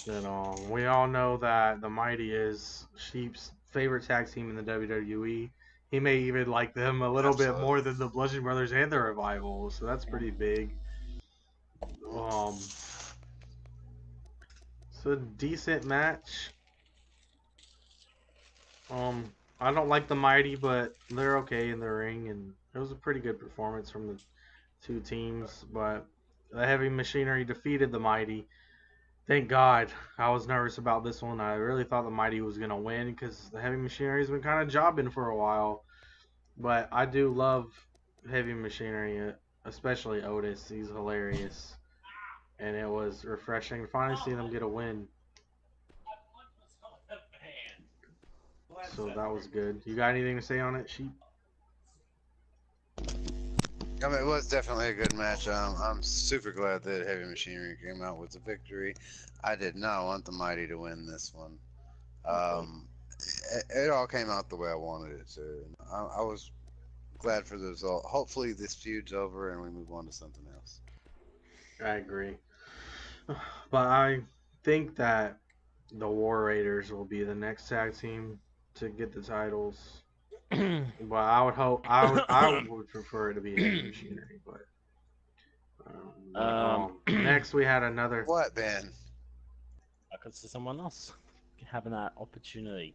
Then we all know that the Mighty is Sheep's favorite tag team in the WWE. He may even like them a little bit more than the Bludgeon Brothers and the Revival, so that's pretty big. It's a decent match. I don't like the Mighty, but they're okay in the ring, and it was a pretty good performance from the two teams. But the Heavy Machinery defeated the Mighty. Thank God. I was nervous about this one. I really thought the Mighty was going to win because the Heavy Machinery has been kind of jobbing for a while. But I do love Heavy Machinery, especially Otis. He's hilarious. And it was refreshing to finally see them get a win. So that was good. You got anything to say on it, Sheep? I mean, it was definitely a good match. I'm super glad that Heavy Machinery came out with the victory. I did not want the Mighty to win this one. It all came out the way I wanted it to. I was glad for the result. Hopefully this feud's over and we move on to something else. I agree. But I think that the War Raiders will be the next tag team to get the titles. But I would hope I would prefer it to be Heavy Machinery. But next we had another. What, Ben? I could see someone else having that opportunity.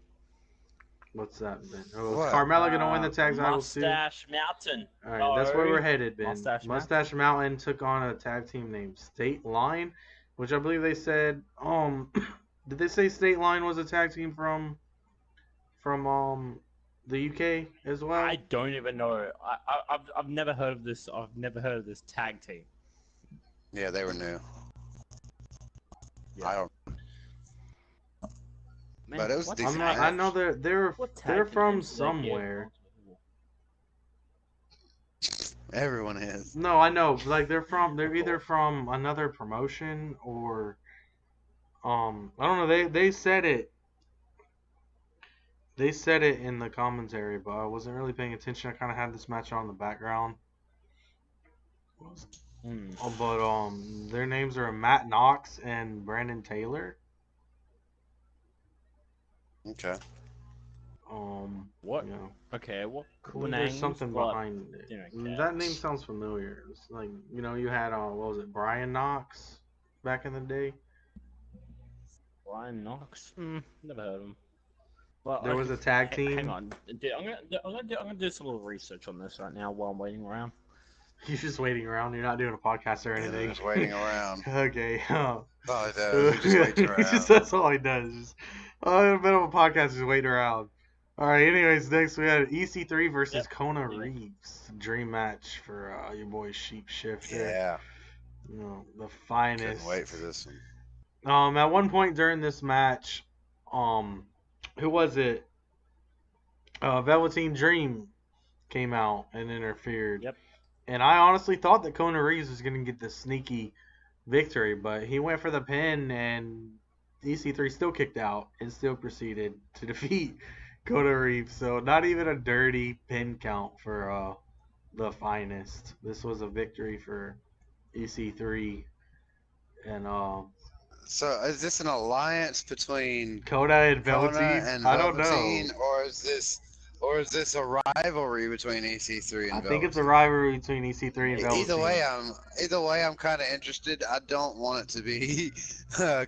What's that, Ben? Oh, What? is Carmella gonna win the tag titles too? Mustache Mountain. All right, that's where we're headed, Ben. Mustache Mountain took on a tag team named State Line, which I believe they said. Did they say State Line was a tag team from the UK as well? I don't even know. I've never heard of this. I've never heard of this tag team. Yeah, they were new. Yeah. I don't. Man, But it was what decent. tag- I know they're what tag they're from teams do they get? somewhere. Everyone is. No, I know. Like they're either from another promotion or I don't know. They said it. They said it in the commentary, but I wasn't really paying attention. I kind of had this match on in the background. But their names are Matt Knox and Brandon Taylor. Okay. What? You know, Okay, what cool there's names? something but behind it. they don't care. That name sounds familiar. It's like, you know, you had what was it, Brian Knox back in the day. Brian Knox? Never heard of him. Well, There was a tag team. Hang on, dude, I'm gonna do some little research on this right now while I'm waiting around. You're just waiting around. You're not doing a podcast or Yeah, anything. just waiting around. Okay. All he does, he just waits around. That's all he does. Just, in the middle of a podcast, just waiting around. All right. Anyways, next we had EC3 versus Kona Reeves. Dream match for your boy Sheepshifter. Yeah. You know, the finest. Couldn't wait for this one. At one point during this match, who was it? Velveteen Dream came out and interfered. Yep. And I honestly thought that Kona Reeves was going to get the sneaky victory, but he went for the pin, and EC3 still kicked out and still proceeded to defeat Kona Reeves. So not even a dirty pin count for the finest. This was a victory for EC3. And So is this an alliance between Kona and Velveteen? I don't Velveteen, know. or is this a rivalry between EC3 and I Velveteen? think it's a rivalry between EC3 and Velveteen. Either way, I'm kind of interested. I don't want it to be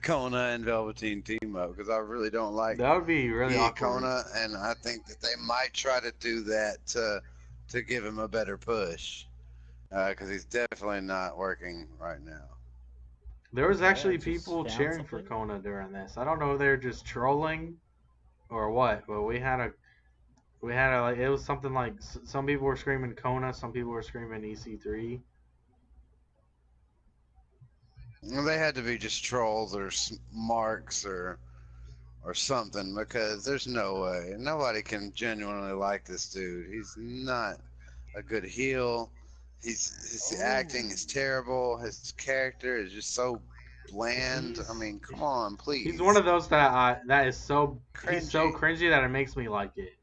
Kona and Velveteen team up because I really don't like That would be really awkward. Kona, and I think that they might try to do that to give him a better push because he's definitely not working right now. There was actually just people found cheering for something. Kona during this. I don't know if they're just trolling or what, but we had a like, it was something like some people were screaming Kona, some people were screaming EC3. Well, they had to be just trolls or marks or something because there's no way nobody can genuinely like this dude. He's not a good heel. His acting is terrible. His character is just so bland. I mean, come on, please. He's one of those that is so he's so Cringy. cringy that it makes me like it.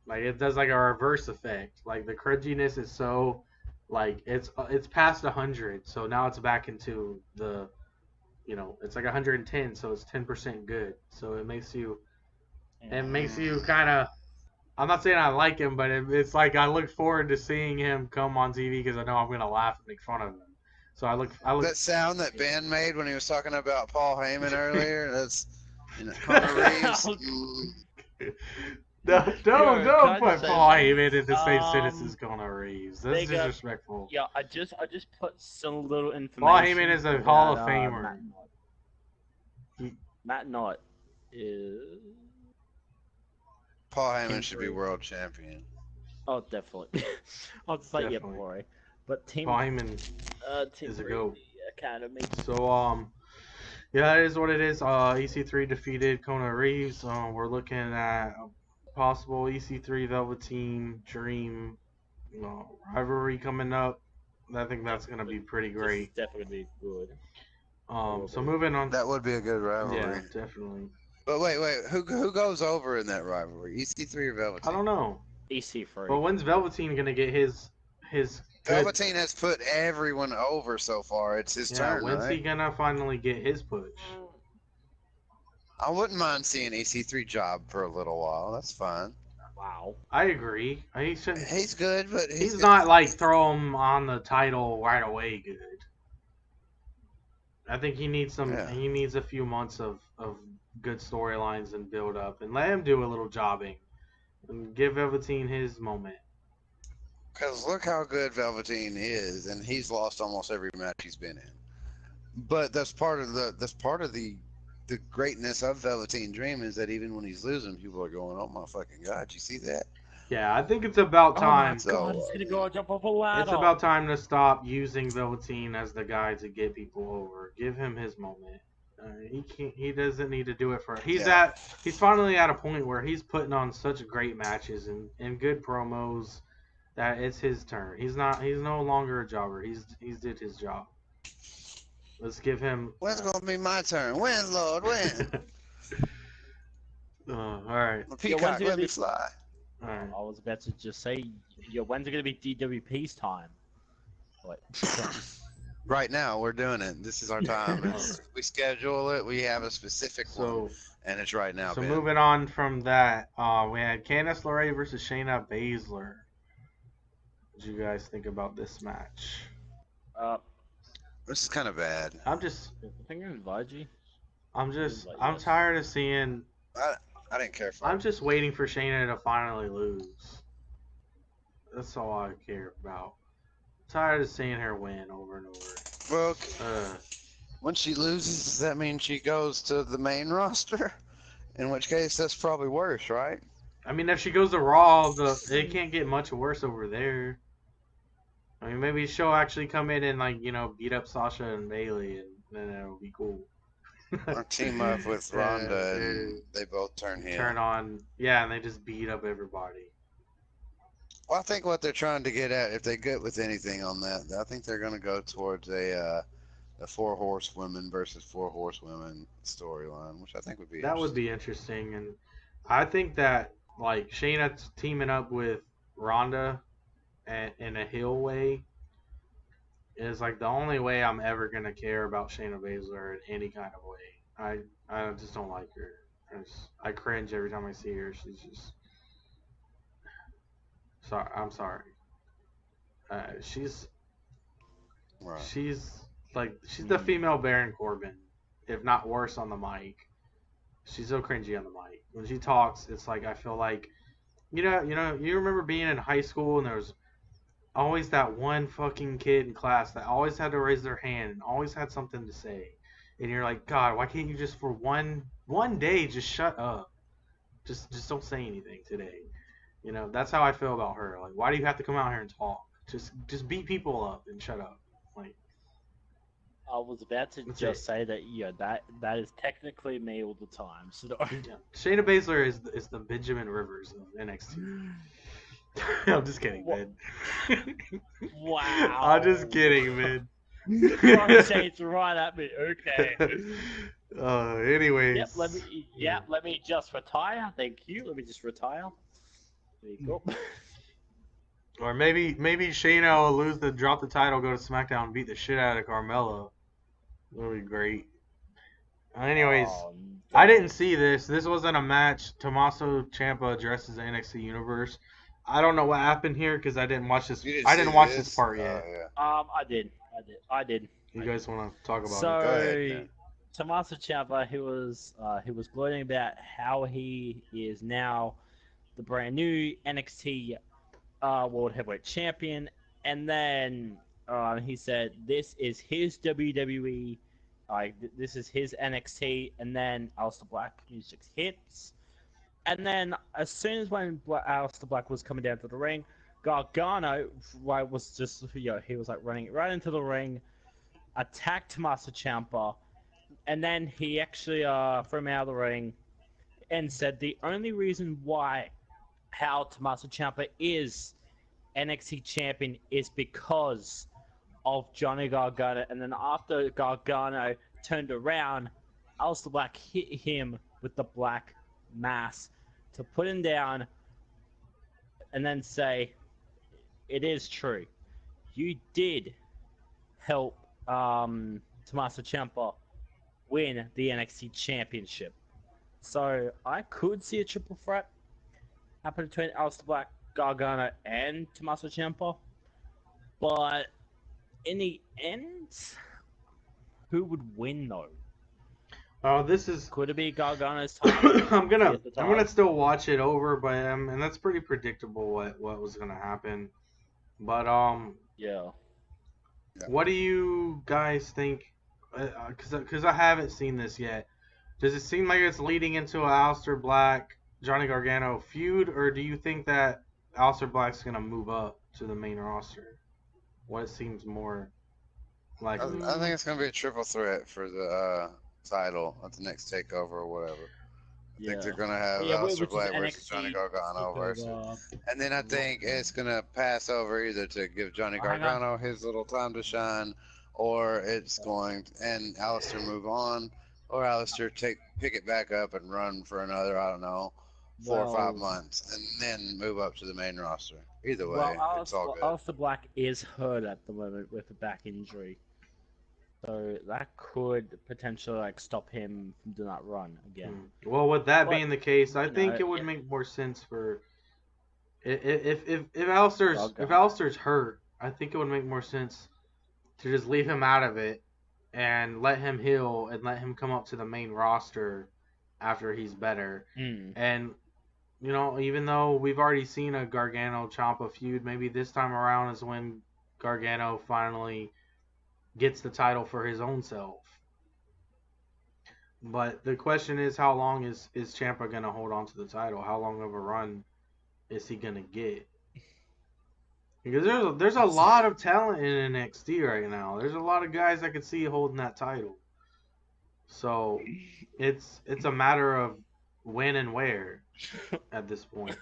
Like it does like a reverse effect. Like the cringiness is so like it's past 100, so now it's back into the, you know, it's like 110, so it's 10% good. So it makes you kind of. I'm not saying I like him, but it's like I look forward to seeing him come on TV because I know I'm gonna laugh and make fun of him. So I look. That sound that Ben made when he was talking about Paul Heyman earlier. That's Kona Reeves. Don't put Paul Heyman in the same sentence Um, as Kona Reeves. That's they got- disrespectful. Yeah, I just put some little information. Paul Heyman is a about, Hall of Famer. Matt Knott is. Paul Heyman Team should be 3. world champion. Oh, definitely. I'll just like yeah, Definitely. boy. But Team Paul Heyman Team is a 3 goat. Academy. So yeah, that is what it is. EC3 defeated Kona Reeves. We're looking at a possible EC3 Velveteen Dream rivalry coming up. I think that's gonna be pretty great. It's definitely good. So moving on. That would be a good rivalry. Yeah, definitely. But wait, who goes over in that rivalry? EC3 or Velveteen? I don't know. EC3. But when's Velveteen gonna get his good? Velveteen has put everyone over so far. It's his turn, When's right? he gonna finally get his push? I wouldn't mind seeing EC3 job for a little while. That's fine. Wow. I agree. He shouldn't. He's good, but He's not like throw him on the title right away. Good. I think he needs some. Yeah. He needs a few months of good storylines and build up, and let him do a little jobbing, and give Velveteen his moment. Because look how good Velveteen is, and he's lost almost every match he's been in. But that's part of the greatness of Velveteen Dream is that even when he's losing, people are going, "Oh my fucking god, you see that?" Yeah, I think it's about time. Oh my god, he's gonna go jump off a ladder. It's about time to stop using Velveteen as the guy to get people over. Give him his moment. He can't. He doesn't need to do it for. He's finally at a point where he's putting on such great matches and good promos that it's his turn. He's no longer a jobber. He's did his job. Let's give him. When's gonna be my turn? When, Lord, when? All right. Peacock, let me fly. All right. I was about to just say, when's it gonna be DWP's time? What? Right now, we're doing it. This is our time. We schedule it. We have a specific one, and it's right now. So Ben. moving on from that, we had Candice LeRae versus Shayna Baszler. What did you guys think about this match? This is kind of bad. I'm just. I think it was Vaji. I'm tired of seeing. I didn't care for. I'm just waiting for Shayna to finally lose. That's all I care about. I'm tired of seeing her win over and over. Well, when she loses, does that mean she goes to the main roster? In which case, that's probably worse, right? I mean, if she goes to Raw, it can't get much worse over there. I mean, maybe she'll actually come in and beat up Sasha and Bayley, and then it'll be cool. Or team up with Ronda, and they both turn heel. Turn on, yeah, and they just beat up everybody. Well, I think what they're trying to get at, if they get with anything on that, I think they're going to go towards a 4 horsewomen versus 4 horsewomen storyline, which I think would be that would be interesting, and I think that Shayna teaming up with Ronda in a heel way is the only way I'm ever gonna care about Shayna Baszler in any kind of way. I just don't like her. I cringe every time I see her. She's just sorry. I'm sorry. She's the female Baron Corbin, if not worse on the mic. She's so cringy on the mic. When she talks, it's I feel like you remember being in high school and there was always that one fucking kid in class that always had to raise their hand and always had something to say. And you're like, God, why can't you just for one day just shut up? Just don't say anything today. That's how I feel about her. Why do you have to come out here and talk? Just beat people up and shut up. I was about to say that that is technically me all the time. So yeah. Shayna Baszler is the Benjamin Rivers of NXT. I'm just kidding, man. Wow. I'm just kidding, man. You're saying it's right at me. Okay. Anyways. Let me just retire. Thank you. Let me just retire. There you go. Or maybe Shayna will drop the title, go to SmackDown, and beat the shit out of Carmella. That would be great. Anyways, I didn't see this. This wasn't a match. Tommaso Ciampa addresses the NXT Universe. I don't know what happened here because I didn't watch this. I didn't watch this part yet. Yeah. I did. You guys want to talk about it? So, Go ahead, Tommaso Ciampa, he was gloating about how he is now the brand new NXT World Heavyweight Champion, and then he said this is his WWE, this is his NXT, and then Aleister Black music hits. And then, as soon as when Aleister Black was coming down to the ring, Gargano was just, he was running right into the ring, attacked Tommaso Ciampa, and then he actually threw him out of the ring and said the only reason how Tommaso Ciampa is NXT champion is because of Johnny Gargano. And then after Gargano turned around, Aleister Black hit him with the Black Mass to put him down and then say, it is true. You did help Tommaso Ciampa win the NXT championship. So I could see a triple threat happen between Aleister Black, Gargano, and Tommaso Ciampa. But in the end, who would win though? Oh, this is. Could it be Gargano's time? I'm to gonna get the I'm gonna title? still watch it over, but and that's pretty predictable what was gonna happen. But Yeah. what do you guys think? Because I haven't seen this yet. Does it seem like it's leading into a Aleister Black Johnny Gargano feud, or do you think that Aleister Black's gonna move up to the main roster? What seems more likely? I think it's gonna be a triple threat for the title at the next takeover or whatever. I think they're gonna have Aleister which is Black versus NXT Johnny Gargano versus, takeover. and then I think it's gonna pass over either to give Johnny Hang on. Gargano his little time to shine, or it's going and Aleister move on, or Aleister pick it back up and run for another, I don't know, 4 or 5 months, and then move up to the main roster. Either way, it's all good. Aleister Black is hurt at the moment with a back injury, so that could potentially like stop him from doing that run again. Well, with that But, being the case, I think know, it would make more sense for if Aleister's hurt, I think it would make more sense to just leave him out of it and let him heal and let him come up to the main roster after he's better. And you know, even though we've already seen a Gargano Ciampa feud, maybe this time around is when Gargano finally gets the title for his own self. But the question is, how long is Ciampa gonna hold on to the title? How long of a run is he gonna get? Because there's a lot of talent in NXT right now. There's a lot of guys I could see holding that title. So it's a matter of when and where at this point.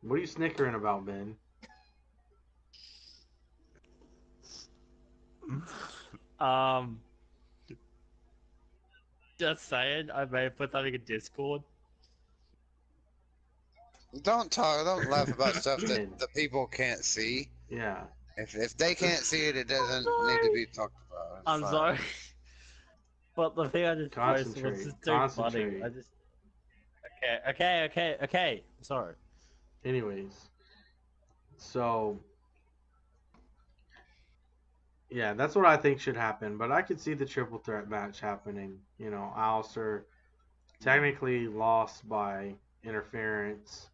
What are you snickering about, Ben? Just saying, I may have put something in Discord. Don't laugh about stuff that the people can't see. Yeah. If they can't see it, it doesn't need to be talked about. It's I'm fine. sorry. But the thing I just posted was just too funny. I just... Okay. Sorry. Anyways. So... yeah, that's what I think should happen. But I could see the triple threat match happening. You know, Aleister technically lost by interference.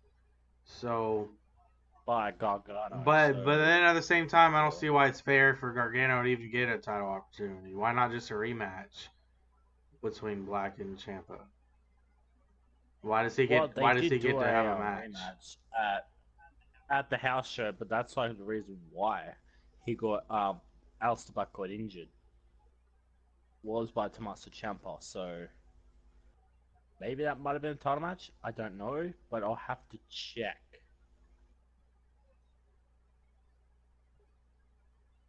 So... by Gargano. But then at the same time, I don't see why it's fair for Gargano to even get a title opportunity. Why not just a rematch between Black and Ciampa? Why does he get? Why does he get to have a match? At the house show? But that's like the reason why he got Aleister Black got injured. Was by Tommaso Ciampa. So maybe that might have been a title match. I don't know, but I'll have to check.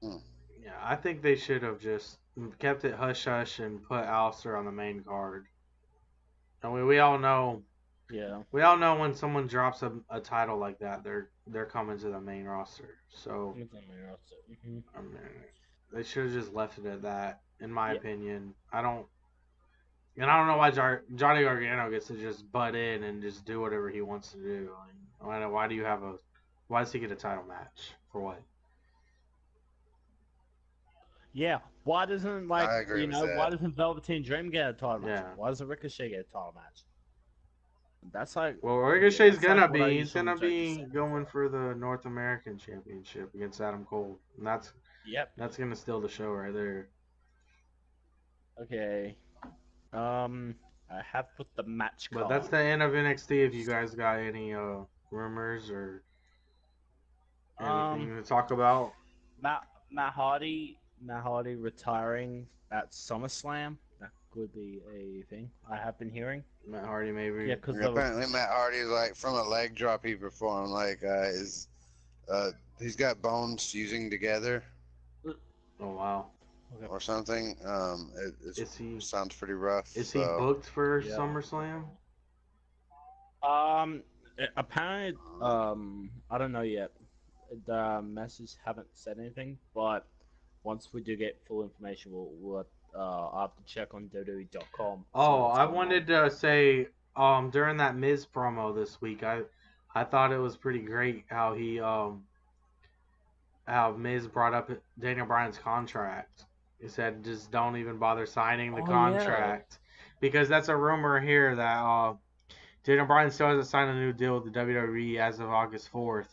Yeah, I think they should have just kept it hush hush and put Aleister on the main card. I mean, we all know. Yeah. We all know when someone drops a title like that, they're coming to the main roster. So I mean, they should have just left it at that, in my opinion. I don't know why Johnny Gargano gets to just butt in and just do whatever he wants to do. Like, why does he get a title match for what? Yeah, why doesn't why doesn't Velveteen Dream get a title match? Yeah. Why doesn't Ricochet get a title match? That's like Ricochet's gonna be going for the North American Championship against Adam Cole, and that's gonna steal the show right there. Okay, I have put the match card. But that's the end of NXT. If you guys got any rumors or anything to talk about, Matt Hardy retiring at SummerSlam. That could be a thing I have been hearing. Matt Hardy maybe. Yeah, because apparently Matt Hardy, like from a leg drop he performed, like he's got bones fusing together. Oh wow. Or something. It sounds pretty rough. Is he booked for SummerSlam? Apparently, I don't know yet. The messages haven't said anything, but once we do get full information, we'll let I have to check on WWE.com. Oh, I wanted to say, during that Miz promo this week, I thought it was pretty great how how Miz brought up Daniel Bryan's contract. He said, just don't even bother signing the Oh, yeah. contract. Because that's a rumor here that Daniel Bryan still hasn't signed a new deal with the WWE as of August 4th.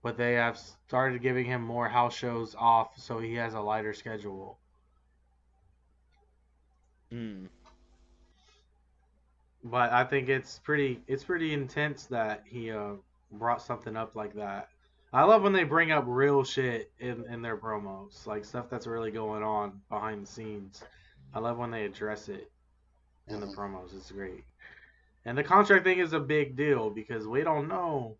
But they have started giving him more house shows off, so he has a lighter schedule. But I think it's pretty intense that he brought something up like that. I love when they bring up real shit in their promos, like stuff that's really going on behind the scenes. I love when they address it in the promos. It's great. And the contract thing is a big deal because we don't know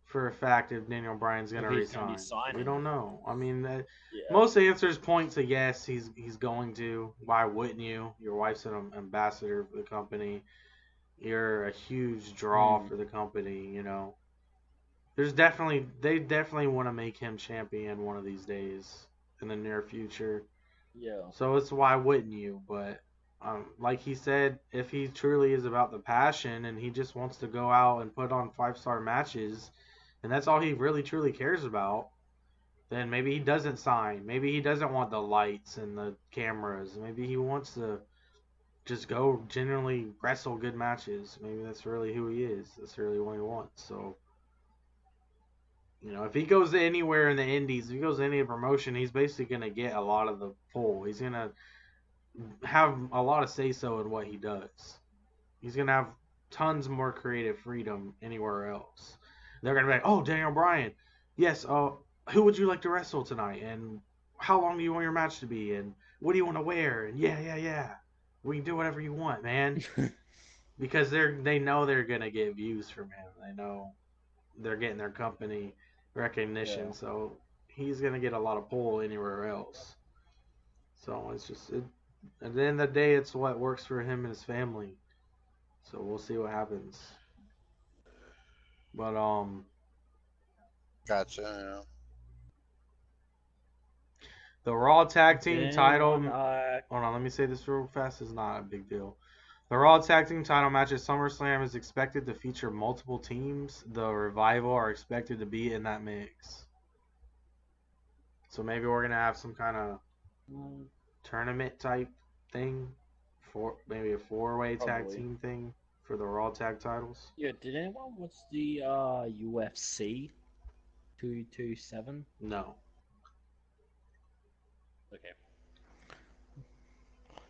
for a fact if Daniel Bryan's going to resign. We don't know. I mean, most answers point to yes, he's going to. Why wouldn't you? Your wife's an ambassador for the company. You're a huge draw for the company, you know. They definitely want to make him champion one of these days in the near future. Yeah. So it's why wouldn't you? But like he said, if he truly is about the passion and he just wants to go out and put on 5-star matches, and that's all he really truly cares about, then maybe he doesn't sign. Maybe he doesn't want the lights and the cameras. Maybe he wants to just go genuinely wrestle good matches. Maybe that's really who he is. That's really what he wants. So, you know, if he goes to anywhere in the indies, if he goes to any promotion, he's basically going to get a lot of the pull. He's going to have a lot of say-so in what he does. He's going to have tons more creative freedom anywhere else. They're going to be like, oh, Daniel Bryan, yes, who would you like to wrestle tonight? And how long do you want your match to be? And what do you want to wear? And yeah. We can do whatever you want, man. Because they know they're gonna get views from him. They know they're getting their company recognition, so he's gonna get a lot of pull anywhere else. So it's just at the end of the day, it's what works for him and his family. So we'll see what happens. But Gotcha. Yeah. the Raw Tag Team title. Hold on, let me say this real fast. It's not a big deal. The Raw Tag Team title match at SummerSlam is expected to feature multiple teams. The Revival are expected to be in that mix. So maybe we're gonna have some kind of tournament type thing, maybe a 4-way tag team thing for the Raw Tag titles. Yeah. Did anyone watch the UFC 227? No. Okay.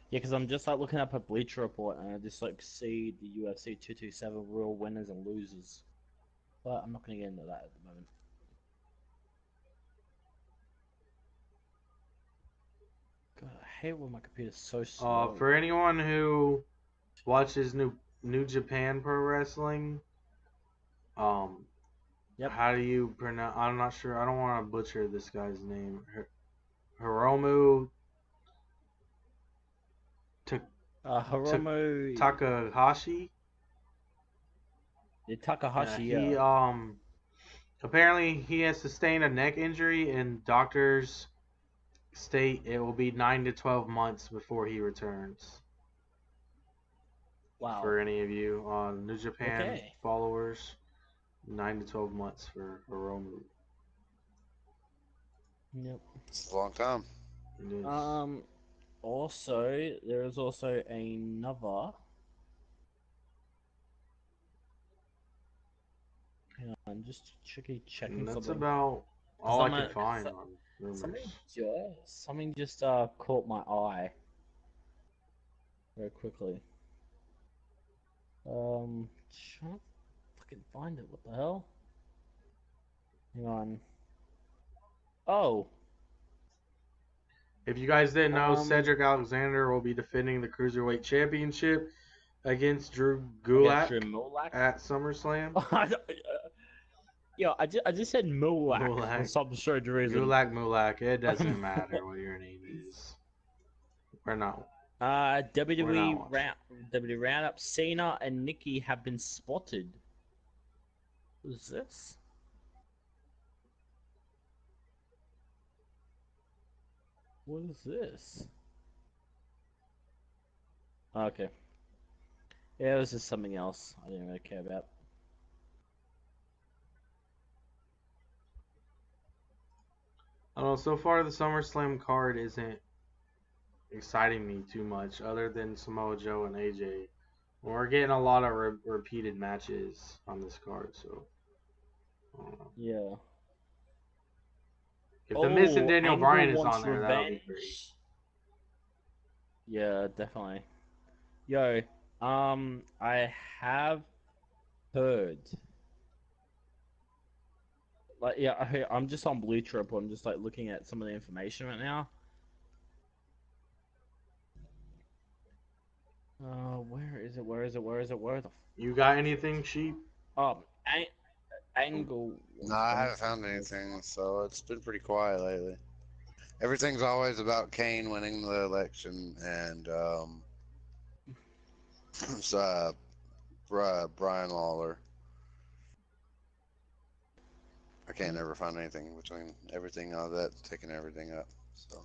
Yeah, because I'm just like looking up a Bleacher Report and I just like see the UFC 227 real winners and losers. But I'm not going to get into that at the moment. God, I hate when my computer's so slow. For anyone who watches New Japan Pro Wrestling, how do you pronounce? I'm not sure. I don't want to butcher this guy's name. Hiromu Takahashi. Takahashi. He apparently he has sustained a neck injury, and doctors state it will be 9 to 12 months before he returns. Wow. For any of you New Japan followers, 9 to 12 months for Hiromu. Yep. It's a long time. It is. Also, there is also another. I'm just checking That's something. about all I can find on rumors. Something just caught my eye very quickly. Trying to fucking find it. What the hell? Hang on. Oh. If you guys didn't know, Cedric Alexander will be defending the Cruiserweight Championship against Drew Gulak at SummerSlam. Yo, I just said Mulak for some strange reason. Mulak. It doesn't matter what your name is. We're not. WWE Roundup, Cena and Nikki have been spotted. Who's this? What is this? Okay. Yeah, it was just something else I didn't really care about. I don't know. So far, the SummerSlam card isn't exciting me too much, other than Samoa Joe and AJ. We're getting a lot of repeated matches on this card, so I don't know. Yeah. If the Miz and Oh, Daniel Angle Bryan is on wants there, that'll be great. revenge. Yeah, definitely. Yo, I have heard. Like, yeah, I'm just on Blue Triple. I'm just like looking at some of the information right now. Where is it? Where is it? Where is it? Where the? You got anything, Sheep? Oh, Angle. No, I haven't found anything, so it's been pretty quiet lately. Everything's always about Kane winning the election and so, Brian Lawler. I can't ever find anything in between everything of that, taking everything up. So,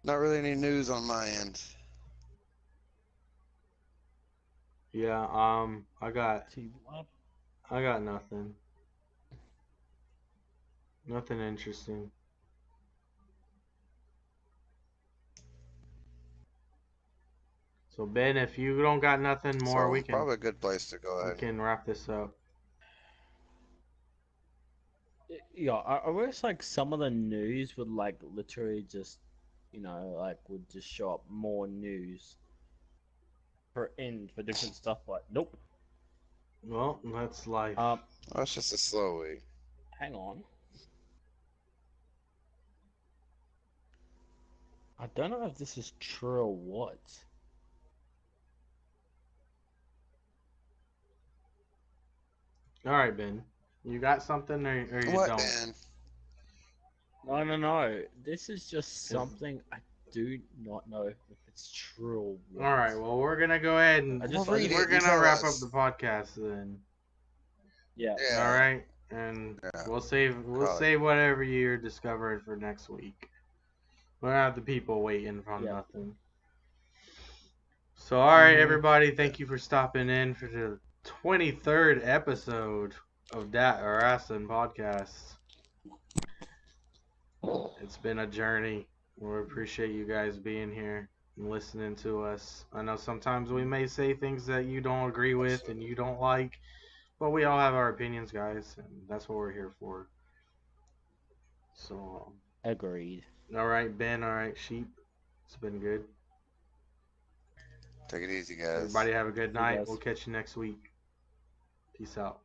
not really any news on my end. Yeah. I got nothing. Nothing interesting. So Ben, if you don't got nothing more, So, we can probably a good place to go ahead. wrap this up. Yeah, I wish like some of the news would like literally just, like would just show up more news for different stuff. But nope. Well, that's life. Oh, it's just a slow week. Hang on. I don't know if this is true or what. All right, Ben. You got something or you What, don't? man? No. This is just something I do not know if it's true or what. All right. Well, we're gonna go ahead and read we're it and gonna tell wrap up us. the podcast then. Yeah. Yeah. All right, and Yeah. we'll save whatever you're discovering for next week. We don't have the people waiting on Yeah. nothing. So, all right, Mhm. everybody, thank you for stopping in for the 23rd episode of Dat Wrasslin podcast. It's been a journey. We appreciate you guys being here and listening to us. I know sometimes we may say things that you don't agree with and you don't like, but we all have our opinions, guys, and that's what we're here for. So, Agreed. all right, Ben. All right, Sheep. It's been good. Take it easy, guys. Everybody have a good Hey, night. guys. We'll catch you next week. Peace out.